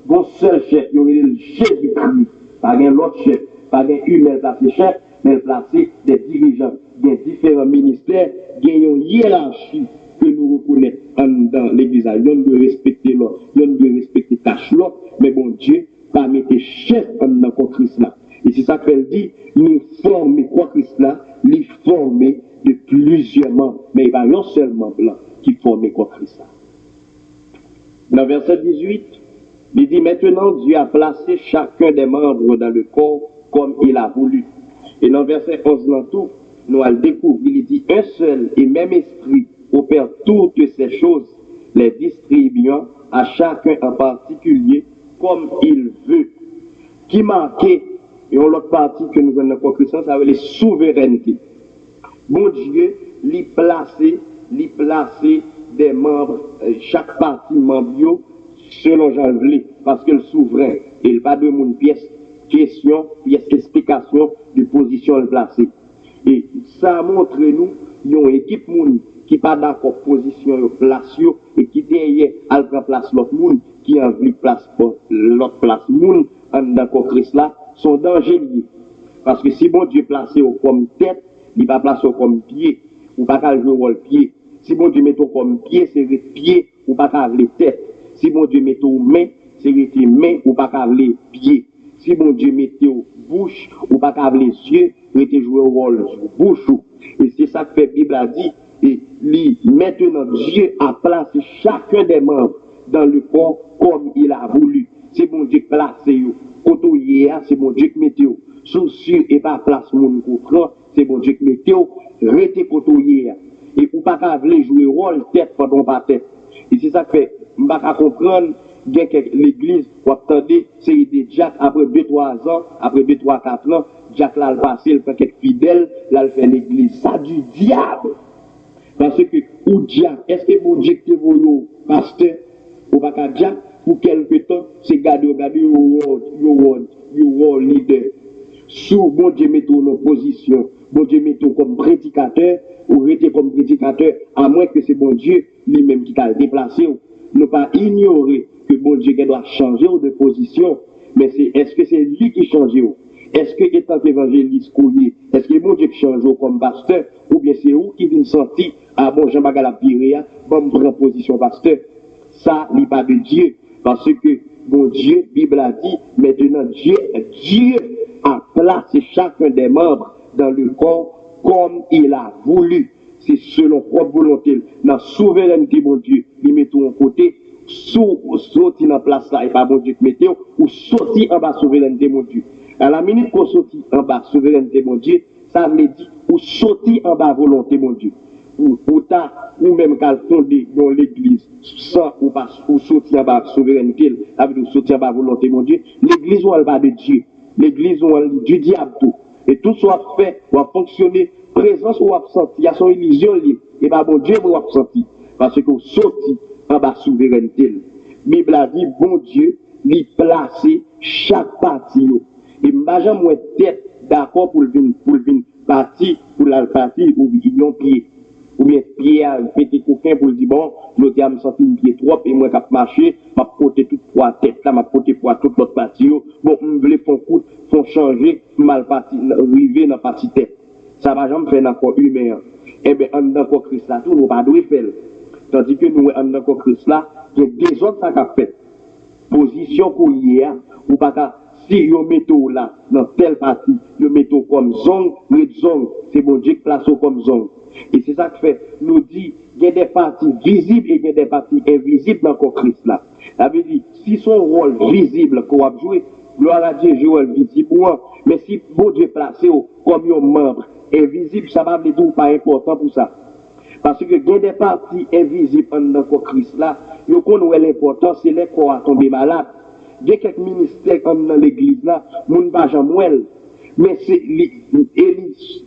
Bon seul chef, il y aurait le chef du Christ. Pas un l'autre chef, pas un humain placé chef, mais placer des dirigeants. Il y a différents ministères, il y a une hiérarchie que nous reconnaissons dans l'église. Yon doit respecter l'autre, yon doit respecter tâche l'autre, mais bon Dieu va mettre chef dans Christ là. Et c'est ça qu'elle dit, nous formons quoi Christ là, nous formons de plusieurs membres, mais il n'y a pas un seul membre là qui forme quoi Christ là. Dans verset 18, il dit maintenant Dieu a placé chacun des membres dans le corps comme il a voulu. Et dans verset 11 dans tout, nous allons découvrir, il dit un seul et même esprit opère toutes ces choses, les distribuant à chacun en particulier comme il veut. Qui marquait, et on l'autre partie que nous avons dans Christ, ça veut dire souveraineté. Bon Dieu, lui placer des membres, chaque partie membre, selon Jean voulait, parce que le souverain, il pas de mon pièce explication de position le placer. Et ça montre nous, une équipe moun qui pas d'accord position place et qui derrière elle prend place l'autre monde qui a envie place l'autre place moun en d'accord Christ là sont dangereux. Parce que si bon Dieu placé comme tête, il va placer comme pied, ou pas qu'à jouer rôle pied. Si bon Dieu met comme pied, c'est le pied, ou pas qu'à les tête. Si bon Dieu met main, c'est les main, ou pas qu'à les pieds. Si bon Dieu met bouche, ou pas qu'à les yeux, il va jouer rôle bouche. Et c'est ça que la Bible a dit. Et maintenant, Dieu a placé chacun des membres dans le corps comme il a voulu. C'est bon Dieu qui place, c'est bon Dieu qui met soucieux et pas place mon comprend, c'est bon Dieu qui met rete côtoyer. Et ou pas qu'à jouer rôle tête pendant pas tête. Et c'est ça que fait, on va comprendre que l'église, vous attendez, c'est des Jack après 2-3 ans, après 2-3-4 ans, Jack là le passé, il fait quelques fidèles, là il fait l'église. Ça du diable. Parce que, ou Jack, est-ce que mon Dieu qui vous pasteur, ou pas qu'à Jack, pour quelque temps, c'est garder your leader. Sous bon Dieu met en position, bon Dieu met comme prédicateur, ou rester comme prédicateur, à moins que c'est bon Dieu lui-même qui t'a déplacé. Ne pas ignorer que bon Dieu doit changer de position, mais est-ce que c'est lui qui change? Est-ce que étant évangéliste, est-ce que bon Dieu qui change comme pasteur, ou bien c'est où qui vient sentir, ah bon, Jean-Baptiste la Piréa, bon, prend position pasteur? Ça n'est pas de Dieu, parce que bon Dieu, Bible a dit, maintenant Dieu a placé chacun des membres dans le corps comme il a voulu. C'est selon propre volonté, dans la souveraineté, bon Dieu, il met tout en côté, sorti dans place là, et pas bon Dieu qui met ou sorti en bas souveraineté, mon Dieu. À la minute qu'on sortit en bas souveraineté, mon Dieu, ça veut dire ou sorti en bas volonté, mon Dieu. ou même qu'à fonder dans l'église sans ou pas ou sortir bas souveraineté avec nous sortir bas volonté mon Dieu l'église où elle va de Dieu l'église où elle du diable tout et tout soit fait ou a fonctionner présence ou absenti il y a son illusion liée et pas bon Dieu ou absenti parce que sorti en bas souveraineté Bible a dit bon Dieu lui placer chaque partie et m'a jamais tête d'accord pour venir partie pour la partie ou union pied ou bien pied à petit coquin pour dire bon je dis à me sentir un pied trop et moi cap marcher m'a porter toute trois tête là m'a porter pour toute l'autre partie bon me voulait font coup font changer mal parti arriver dans partie tête ça va jamais faire dans corps humain et ben en dans corps Christ là tout nous pas doit faire tandis que nous en dans corps Christ là il y a des autres ça qu'a fait position pour hier ou pas si yo mettez là dans telle partie yo mettez comme zone red zone c'est bon Dieu qui place comme zone et c'est ça que fait nous dit il y a des parties visibles et il y a des parties invisibles dans le Christ là ça veut dire si son rôle visible qu'on a joué gloire à Dieu joue le visible mais si bon Dieu placé comme un membre invisible ça va dire pas important pour ça parce que il y a des parties invisibles dans le Christ là yo connaît l'importance c'est les corps à tomber malade il y a quelques ministères dans l'église là moun pas jamais mais c'est il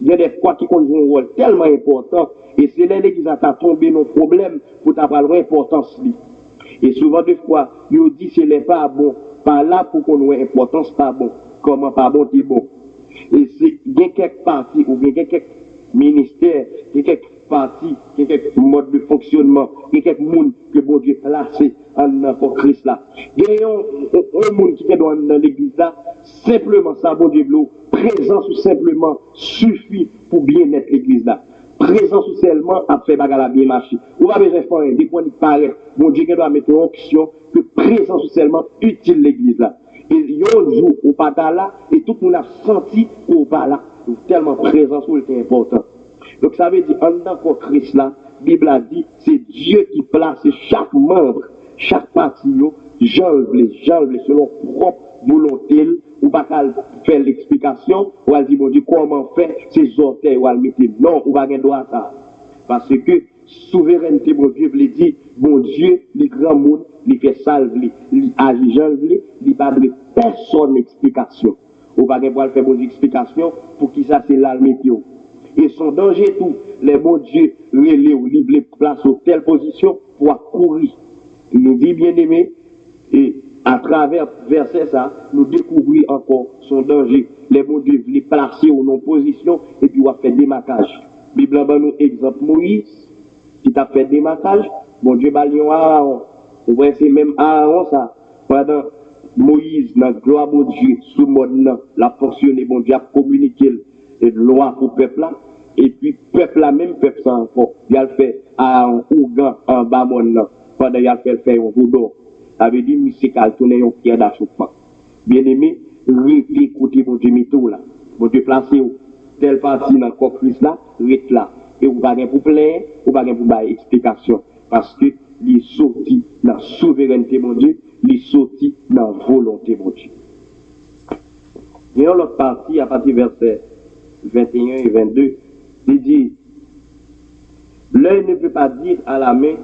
y a des fois qui ont un rôle tellement important et c'est l'église qui a tombé nos problèmes pour avoir l'importance et souvent des fois ils dit c'est les pas bon pas là pour qu'on ait importance pas bon comment pas bon c'est bon et c'est il y a quelques parties ou bien quelques ministères il y a quelques parties il y a quelques modes de fonctionnement il y a quelques monde que bon Dieu placé en Christ là il y a un monde qui est dans l'église là simplement ça bon Dieu présence ou simplement suffit pour bien être l'église là présence ou seulement a fait bagarre bien marcher ou pas besoin faire des points qui paraît bon Dieu doit mettre en option que présence ou seulement utile l'église là et il y a un jour ou pas là et tout le monde a senti ou pas là tellement présence ou était important donc ça veut dire en tant que Christ là Bible a dit c'est Dieu qui place chaque membre chaque partie j'enlève selon propre volonté ou pas faire l'explication ou elle dit bon Dieu comment faire ces orteils ou elle mettre non ou pas droit ça parce que souveraineté bon Dieu veut dire bon Dieu les grand monde il fait salve il agit j'enlève il pas de personne explication ou pas pour faire bonne explication pour qui ça c'est là le météo et son danger tout les bon Dieu relé ou libre place au telle position pour courir il nous dit bien aimé et à travers verset ça nous découvrir encore son danger les bon Dieu les placer au non position et puis on va faire démarquage Bible a nous exemple Moïse qui t'a fait démarquage bon Dieu balion Aaron on voit c'est même Aaron ça pendant Moïse dans gloire de Dieu sous mode la fonctionner bon Dieu a communiqué et loi pour peuple là et puis peuple là même peuple ça encore il a fait Aaron Ougan en bas mon pendant il a fait faire un roudon ça veut dire monsieur qu'à tourner un pierre d'achoppement bien aimé écoutez mon Dieu métaux là bon Dieu placer telle partie dans le Christ là rete là et vous pas pour plaindre ou pas pour bailler explication parce que il sorti dans la souveraineté mon Dieu il sorti dans la volonté mon Dieu et l'autre partie à partir verset 21 et 22 il dit l'œil ne peut pas dire à la main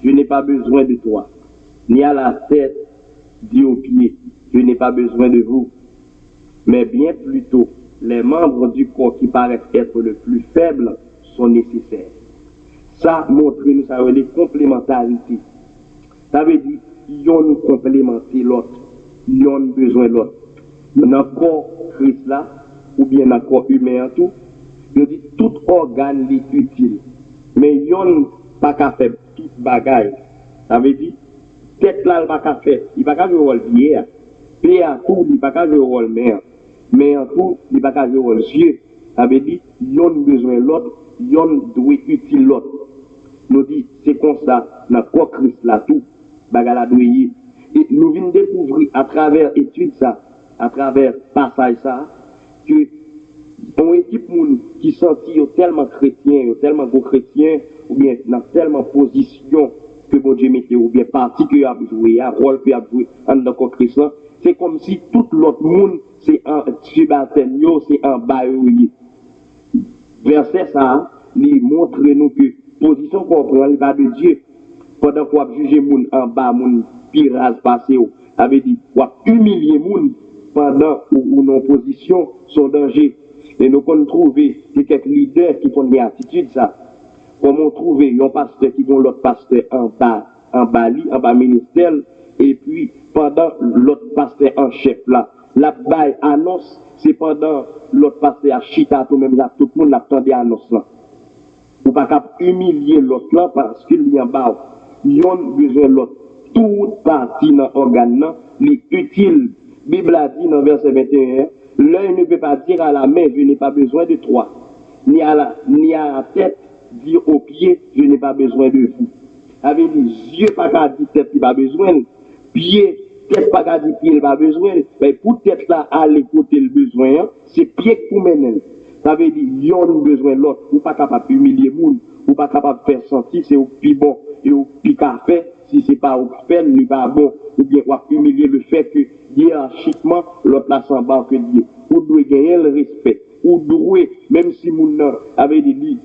je n'ai pas besoin de toi ni à la tête dit aux pieds je n'ai pas besoin de vous mais bien plutôt les membres du corps qui paraissent être le plus faibles sont nécessaires ça montre nous ça veut dire complémentarité ça veut dire ils ont nous complémenter l'autre ils ont besoin de l'autre dans le corps Christ là ou bien dans le corps humain en tout il dit tout organe est utile mais ils ont pas qu'à faire tout bagaille ça veut dire tête là il pas qu'à faire il pas qu'à jouer rôle pied pied à tout il pas qu'à jouer rôle mais en tout il pas qu'à jouer rôle yeux ça veut dire ils ont besoin de l'autre ils doit utile l'autre nous dit c'est comme ça dans le corps Christ là tout bagala doyer et nous venons découvrir à travers étude ça à travers passage ça que une équipe moun qui senti tellement chrétien tellement gros chrétien ou bien dans tellement position que bon Dieu mettait ou bien parti que a joué un rôle que a joué dans corps Christ c'est comme si tout l'autre monde c'est un subalterne c'est un bailleur verset ça il montre nous que position qu'on prend, il va de Dieu. Pendant qu'on juge moun en bas, moun pirage passé, avait dit, qu'on humilier moun pendant ou non position, son danger. Et nous avons trouvé quelques leaders qui font des attitudes, ça. Comment trouver un pasteur qui vont l'autre pasteur en bas ministère, et puis pendant l'autre pasteur en chef là, la baille annonce, c'est pendant l'autre pasteur à chita tout même là, tout le monde attendait annonce là. Ou pas qu'à humilier l'autre là parce qu'il y a en bas, ils ont besoin de l'autre. Toute partie dans l'organe là, est utile. Bible a dit dans verset 21, l'œil ne peut pas dire à la main, je n'ai pas besoin de toi. Ni à la tête, dire aux pieds, je n'ai pas besoin de vous. Avec les yeux, pas qu'à dire tête, il n'a pas besoin. Pied, tête, pas qu'à dire pied, il n'a pas besoin. Mais pour tête là, aller côté le besoin, c'est pied pour mener. Ça veut dire, il y a besoin de l'autre. Ou pas capable d'humilier le monde, ou pas capable de faire sentir, c'est au plus bon et au plus café. Si c'est pas au fait, n'est pas bon, ou bien on va humilier le fait que hiérarchiquement, l'autre là s'en bat que Dieu. Ou doit gagner le respect. Ou doit, même si mon avait dit,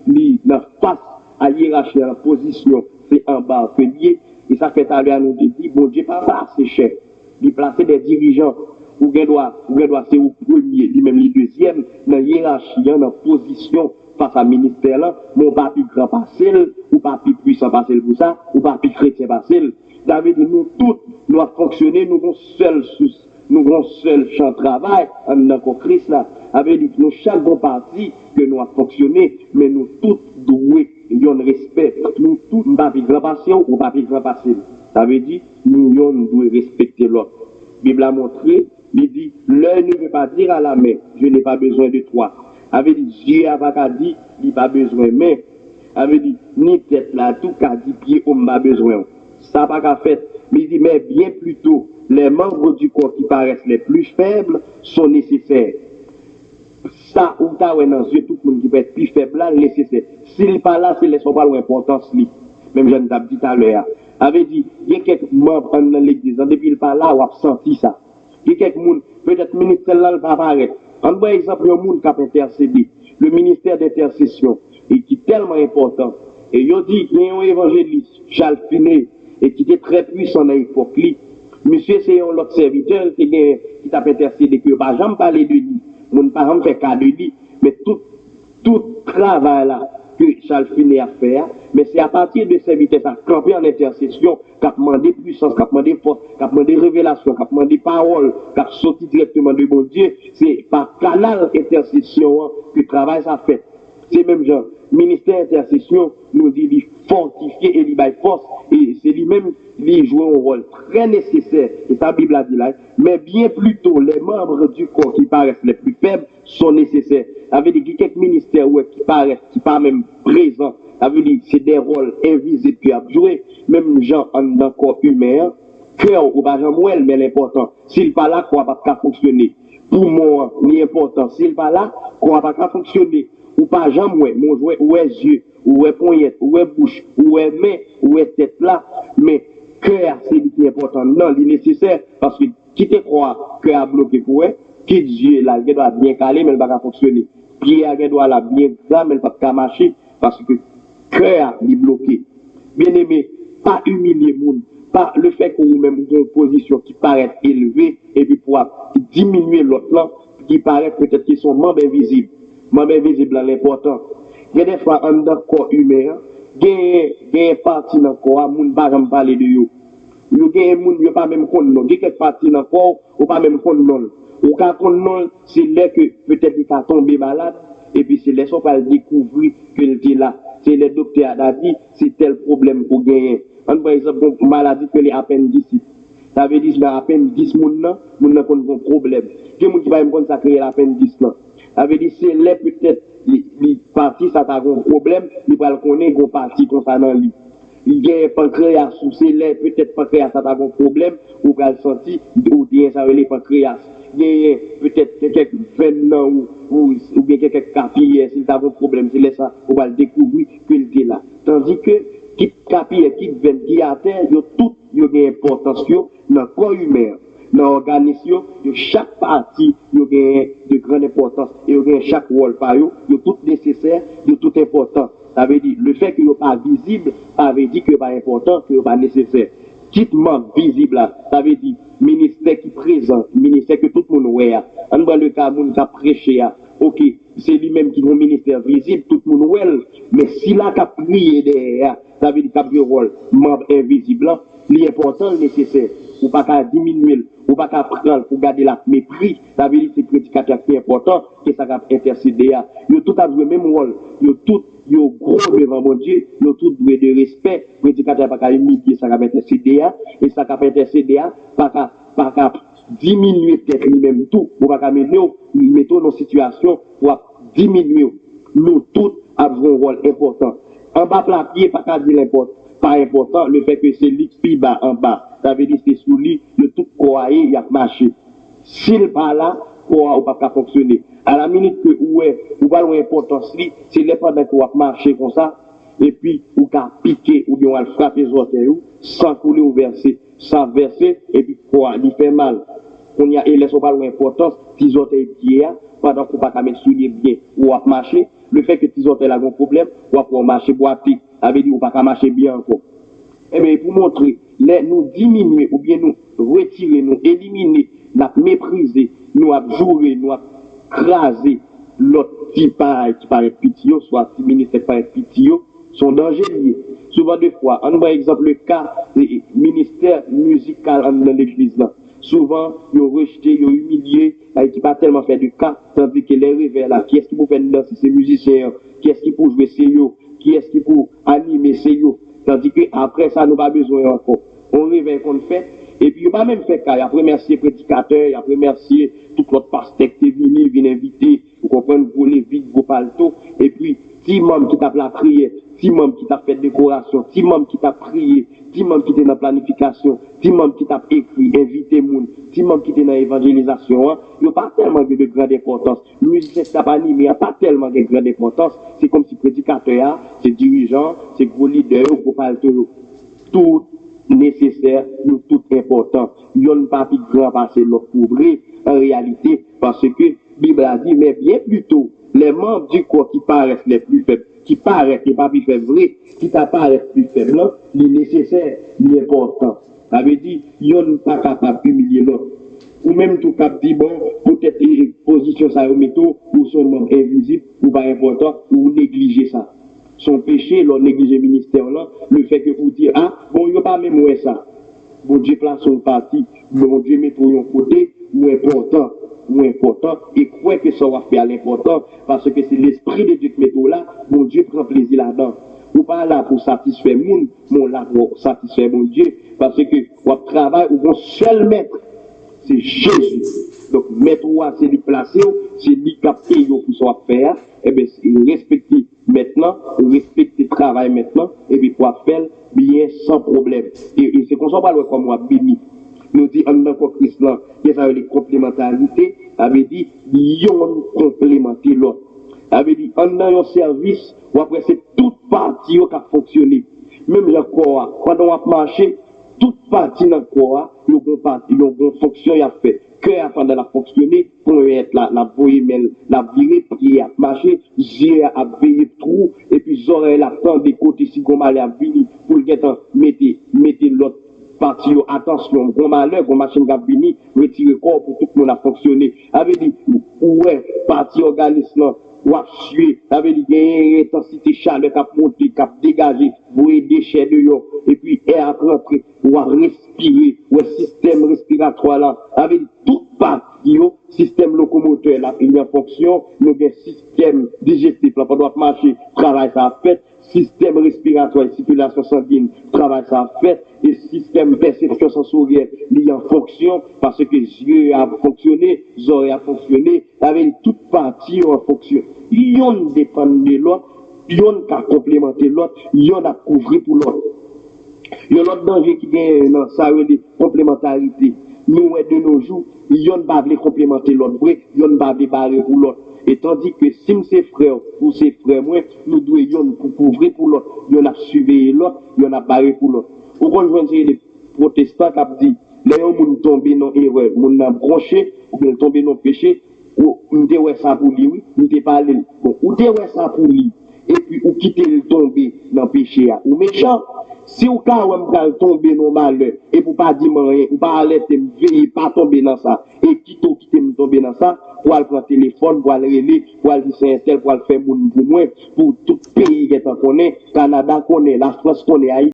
face à hiérarchie, à la position, c'est en bas que Dieu. Et ça fait à nous dire, bon Dieu, pas assez cher. Il placer des dirigeants, ou bien doit, c'est au premier, lui-même le deuxième, dans la hiérarchie, dans la position, face à ministère là, mon papi grand passel, ou papi puissant passel pour ça, ou papi chrétien passel. Ça veut dire nous tous, nous avons fonctionné, nous avons seul champ de travail, en encore Christ là. Ça veut dire que nous, chaque bon parti que nous avons fonctionné, mais nous tous doués, nous avons respect. Nous tous, nous papi grand passel, ou papi grand passel. Ça veut dire, nous devons respecter l'autre. La Bible a montré, il dit, l'œil ne veut pas dire à la main, je n'ai pas besoin de toi. Avait dit, Dieu n'a pas dit, il n'a pas besoin, mais, avait dit, ni tête là, tout qu'a dit, pied, on n'a pas besoin. Ça n'a pas qu'à faire. Mais il dit, mais bien plutôt, les membres du corps qui paraissent les plus faibles sont nécessaires. Ça, ou t'as ouais dans yeux, tout le monde qui peut être plus faible là, nécessaire. S'il n'est pas là, c'est laisse pas l'importance, lui. Même je ne t'ai dit tout à l'heure. Avait dit, il y a quelques membres dans l'église, depuis il n'est pas là, on a senti ça. Il y a quelques monde, peut-être ministère là, il va apparaître. En par exemple, un monde qui a intercédé, le ministère d'intercession, et qui est tellement important. Et il dit qu'il y a un évangéliste, Charles Finet, et qui était très puissant dans l'époque. Monsieur, c'est un autre serviteur qui t'a intercédé, que pas jamais parler de lui. Mon parent fait cas de lui, mais tout travail là que Charles Finet a fait, mais c'est à partir de serviteur qui a campé en intercession, qui a demandé puissance, qui a demandé force, qui a demandé révélation, qui a demandé parole, qui a sorti directement de bon Dieu. C'est par canal intercession que le travail ça fait. C'est même genre, ministère intercession nous dit il fortifier et il baille force, et c'est lui-même qui joue un rôle très nécessaire, et sa Bible a dit là, mais bien plutôt les membres du corps qui paraissent les plus faibles sont nécessaires. Avec des quelques ministères qui paraissent, qui pas même présents, avec dit c'est des rôles invisibles qui a joué, même gens en un corps humain, cœur ou pas jamais, mais l'important, s'il pas là, quoi pas fonctionner. Pour moi, l'important, s'il pas là, quoi pas fonctionner. Ou pas jamais, mon jouet, ou est yeux, ou est poignette, ou est bouche, ou est main, ou est tête là, mais cœur, c'est le plus important. Non, il est nécessaire, parce que qui te croit cœur a bloqué pour eux, qui Dieu là, il doit bien caler, mais il ne va pas fonctionner. Pied il doit là bien grand, mais il ne va pas marcher, parce que cœur est bloqué. Bien aimé, pas humilier le monde, pas le fait que vous-même une position qui paraît élevée, et puis pour diminuer l'autre là, qui paraît peut-être qu'ils sont membres invisibles. Membres invisibles là, l'important. Il y a des fois, en dans le corps humain, il y a une partie dans le corps, moun ne va pas parler de yo. Il y a des gens qui ne pas même connaître. Il y a quelques parties dans le corps, ou pas même connaître. Ou quand connaître, c'est là que peut-être il va tomber malade, et puis c'est là qu'on va le découvrir qu'il est là. C'est le docteur a dit, c'est tel problème pour gagner. Par exemple, une maladie que les appendicites. Ça veut dire que l'appendice, moun a un problème. Il y a des gens qui vont consacrer l'appendice là. Ça veut dire que c'est là peut-être les parties, ça a un problème, ils vont connaître une partie concernant lui. Il y a un pancréas, ou c'est là peut-être pancréas, ça a un problème, ou va le sentir, ou bien ça veut dire pancréas. Il y a peut-être quelques veines ou bien quelques capillaires, s'il a un problème, c'est là ça, on va le découvrir qu'il est là. Tandis que, qui capillaire, qui veine, qui a terre, tout, il y a une importance dans le corps humain. Dans l'organisation, chaque partie, il y a de grande importance. Et il y a chaque rôle par eux, il y a tout nécessaire, il y a tout important. Ça veut dire, le fait que n'est pas visible, ça veut dire que n'est pas important, que n'est pas nécessaire. Quitte membre visible là, ça veut dire, ministère qui présent, ministère que tout le monde voit. On voit le cas, moun qui a prêché, ok, c'est lui-même qui est un ministère visible, tout le monde voit. Mais si là, qui a prié derrière, ça veut dire qu'il y a un rôle, membre invisible, l'important, le nécessaire, ou pas qu'à diminuer, ou pas qu'à prendre pour garder la mépris, ça veut dire que c'est prédicateur qui est important, que ça va intercéder. Ils ont tout à jouer le même rôle, ils ont tout, ils ont gros devant mon Dieu, ils ont tout doué de respect, prédicateur pas qu'à humilier, ça va intercéder, et ça va intercéder, pas qu'à diminuer peut-être lui-même tout, ou pas qu'à mettre nos situations pour diminuer. Nous tous avons un rôle important. En bas plapier, pas qu'à dire l'important. Pas important, le fait que c'est lui qui bas en bas. Ça veut dire que c'est sous lui, le tout croyé, il a marché. S'il pas là, quoi, ou pas fonctionner. À la minute que, ouais, ou pas l'importance, c'est les pendant qu'on va marcher comme ça, et puis, ou qu'à piquer, ou bien on va frapper les orteils, sans couler ou verser, sans verser, et puis quoi, il fait mal. On y a, et laisse pas l'importance, tes orteils pieds, pendant qu'on va pas mettre soulier bien, ou à marcher, le fait que tes orteils ont un problème, ou à pouvoir marcher boiter, avait dit ou pas qu'à marcher bien encore. Eh bien, pour montrer, nous diminuer, ou bien nous retirer, nous éliminer, nous mépriser, nous abjurer, nous craser l'autre qui paraît petit, soit petit ministère qui paraît petit, sont dangereux. Souvent, des fois, on voit exemple le cas du ministère musical dans l'église là. Souvent, ils ont rejeté, ils ont humilié, qui pas tellement fait du cas, tandis que les réveils là, qui est-ce qui peut faire danser, ces musiciens, qui est-ce qui peut jouer, c'est eux, qui est-ce qui peut animer, c'est eux. Tandis que après ça, nous pas besoin encore. On réveille qu'on fait, et puis, il pas même fait cas, il a remercié les prédicateurs, il a remercié tout l'autre pasteur qui est venu, vient inviter, vous comprenez, vous les vite, vous palto, et puis, si membre qui t'a la prière, si membre qui t'a fait décoration, si membre qui t'a prié, si membre qui était dans la planification, si membre qui t'a écrit, invité moun, si membre qui était dans l'évangélisation, il n'y a pas tellement de grande importance. Le musicien t'a pas animé, il n'y a pas tellement de grande importance. C'est comme si prédicateur, c'est dirigeant, c'est gros leader, gros palto, tout nécessaire, tout important. Il n'y a pas plus grand passer l'autre couvrir en réalité, parce que la Bible a dit, mais bien plus tôt, les membres du corps qui paraissent les plus faibles, qui paraissent les pas plus faibles, vrai, qui t'apparaissent plus faibles, les nécessaires, les importants. Ça veut dire, ils ne sont pas capables d'humilier l'autre. Ou même tout cap dit, bon, peut-être position ça au métaux, ou son membre invisible, ou pas important, ou négliger ça. Son péché, leur négliger ministère là, le fait que vous dites, ah, bon, il n'y a pas même ouais ça. Bon Dieu place son parti, bon Dieu met pour un côté, ou important, et quoi que ça va faire l'important, parce que c'est l'esprit de Dieu qui met là, mon Dieu prend plaisir là-dedans. Ou pas là pour satisfaire moun, mon là pour satisfaire mon Dieu, parce que on travaille ou mon seul maître, c'est Jésus. Donc, maître c'est lui placer, c'est lui qui a payé pour ça faire, et bien, respecter maintenant, respecter le travail maintenant, et puis pour faire bien sans problème. Et c'est comme ça qu'on comme moi béni. Nous dit en tant que Christ là, il y a des complémentarités, avait dit, ils ont complémenté l'autre. Avait dit, en dans un service, ou après c'est toute partie qui a fonctionné. Même le corps, pendant qu'on a marché, toute partie dans le corps, ils ont une fonction à fait. Cœur pendant la fonctionner, pour être la voyer, la virer, pied à marcher, yeux à veiller trou, et puis oreilles à prendre des côtés si qu'on mal à venir, pour le mettre l'autre partie, attention, gros malheur, gros machine qui a venu, retirer le corps pour tout le monde à fonctionner. Avait dit, ouais, partie organisme, ou à suer, avait dit, il y a une intensité chaleur qui a monté, qui a dégagé, vous des déchets de yo, et puis air à rentrer, ou à respirer, ou un système respiratoire là, avait dit, toute partie, système locomoteur là, il y a fonction, nous avons un système digestif là, pendant marcher, travail ça a fait, système respiratoire, circulation sanguine, travail ça a fait, et système perception sensorielle, il y a en fonction, parce que les yeux a fonctionné, les oreilles a fonctionné, avec toute partie en fonction. Il y en dépend de l'autre, il y en a complémenter l'autre, il y en a couvrir pour l'autre. Il y a l'autre danger qui vient dans ça, de complémentarité. Nous, de nos jours, il y en a pas complémenter l'autre, il y en a pas barrer pour l'autre. Et tandis que si c'est frère ou c'est frère, moi, nous devons couvrir pour l'autre, il y en a surveiller l'autre, il y en a barrer pour l'autre. Au contraire, les protestants qui disent, les gens qui tombent dans l'erreur, qui ont branché, ou bien tombé dans le péché, ou nous devons ça pour lui, oui, nous devons pas aller. Bon, ou devons ça pour lui. et puis ou quitter le tomber dans le péché ou méchant. Si ou ka ou tomber dans le malheur, et pour pas dire rien, ou pas alerter, veiller, pas tomber dans ça, et quitter tomber dans ça, pour aller prendre le téléphone, pour aller relayer, pour aller dire c'est un tel, pour aller faire moun pour moi, pour tout pays qui est en connaît, Canada connaît, la France connaît, Haïti.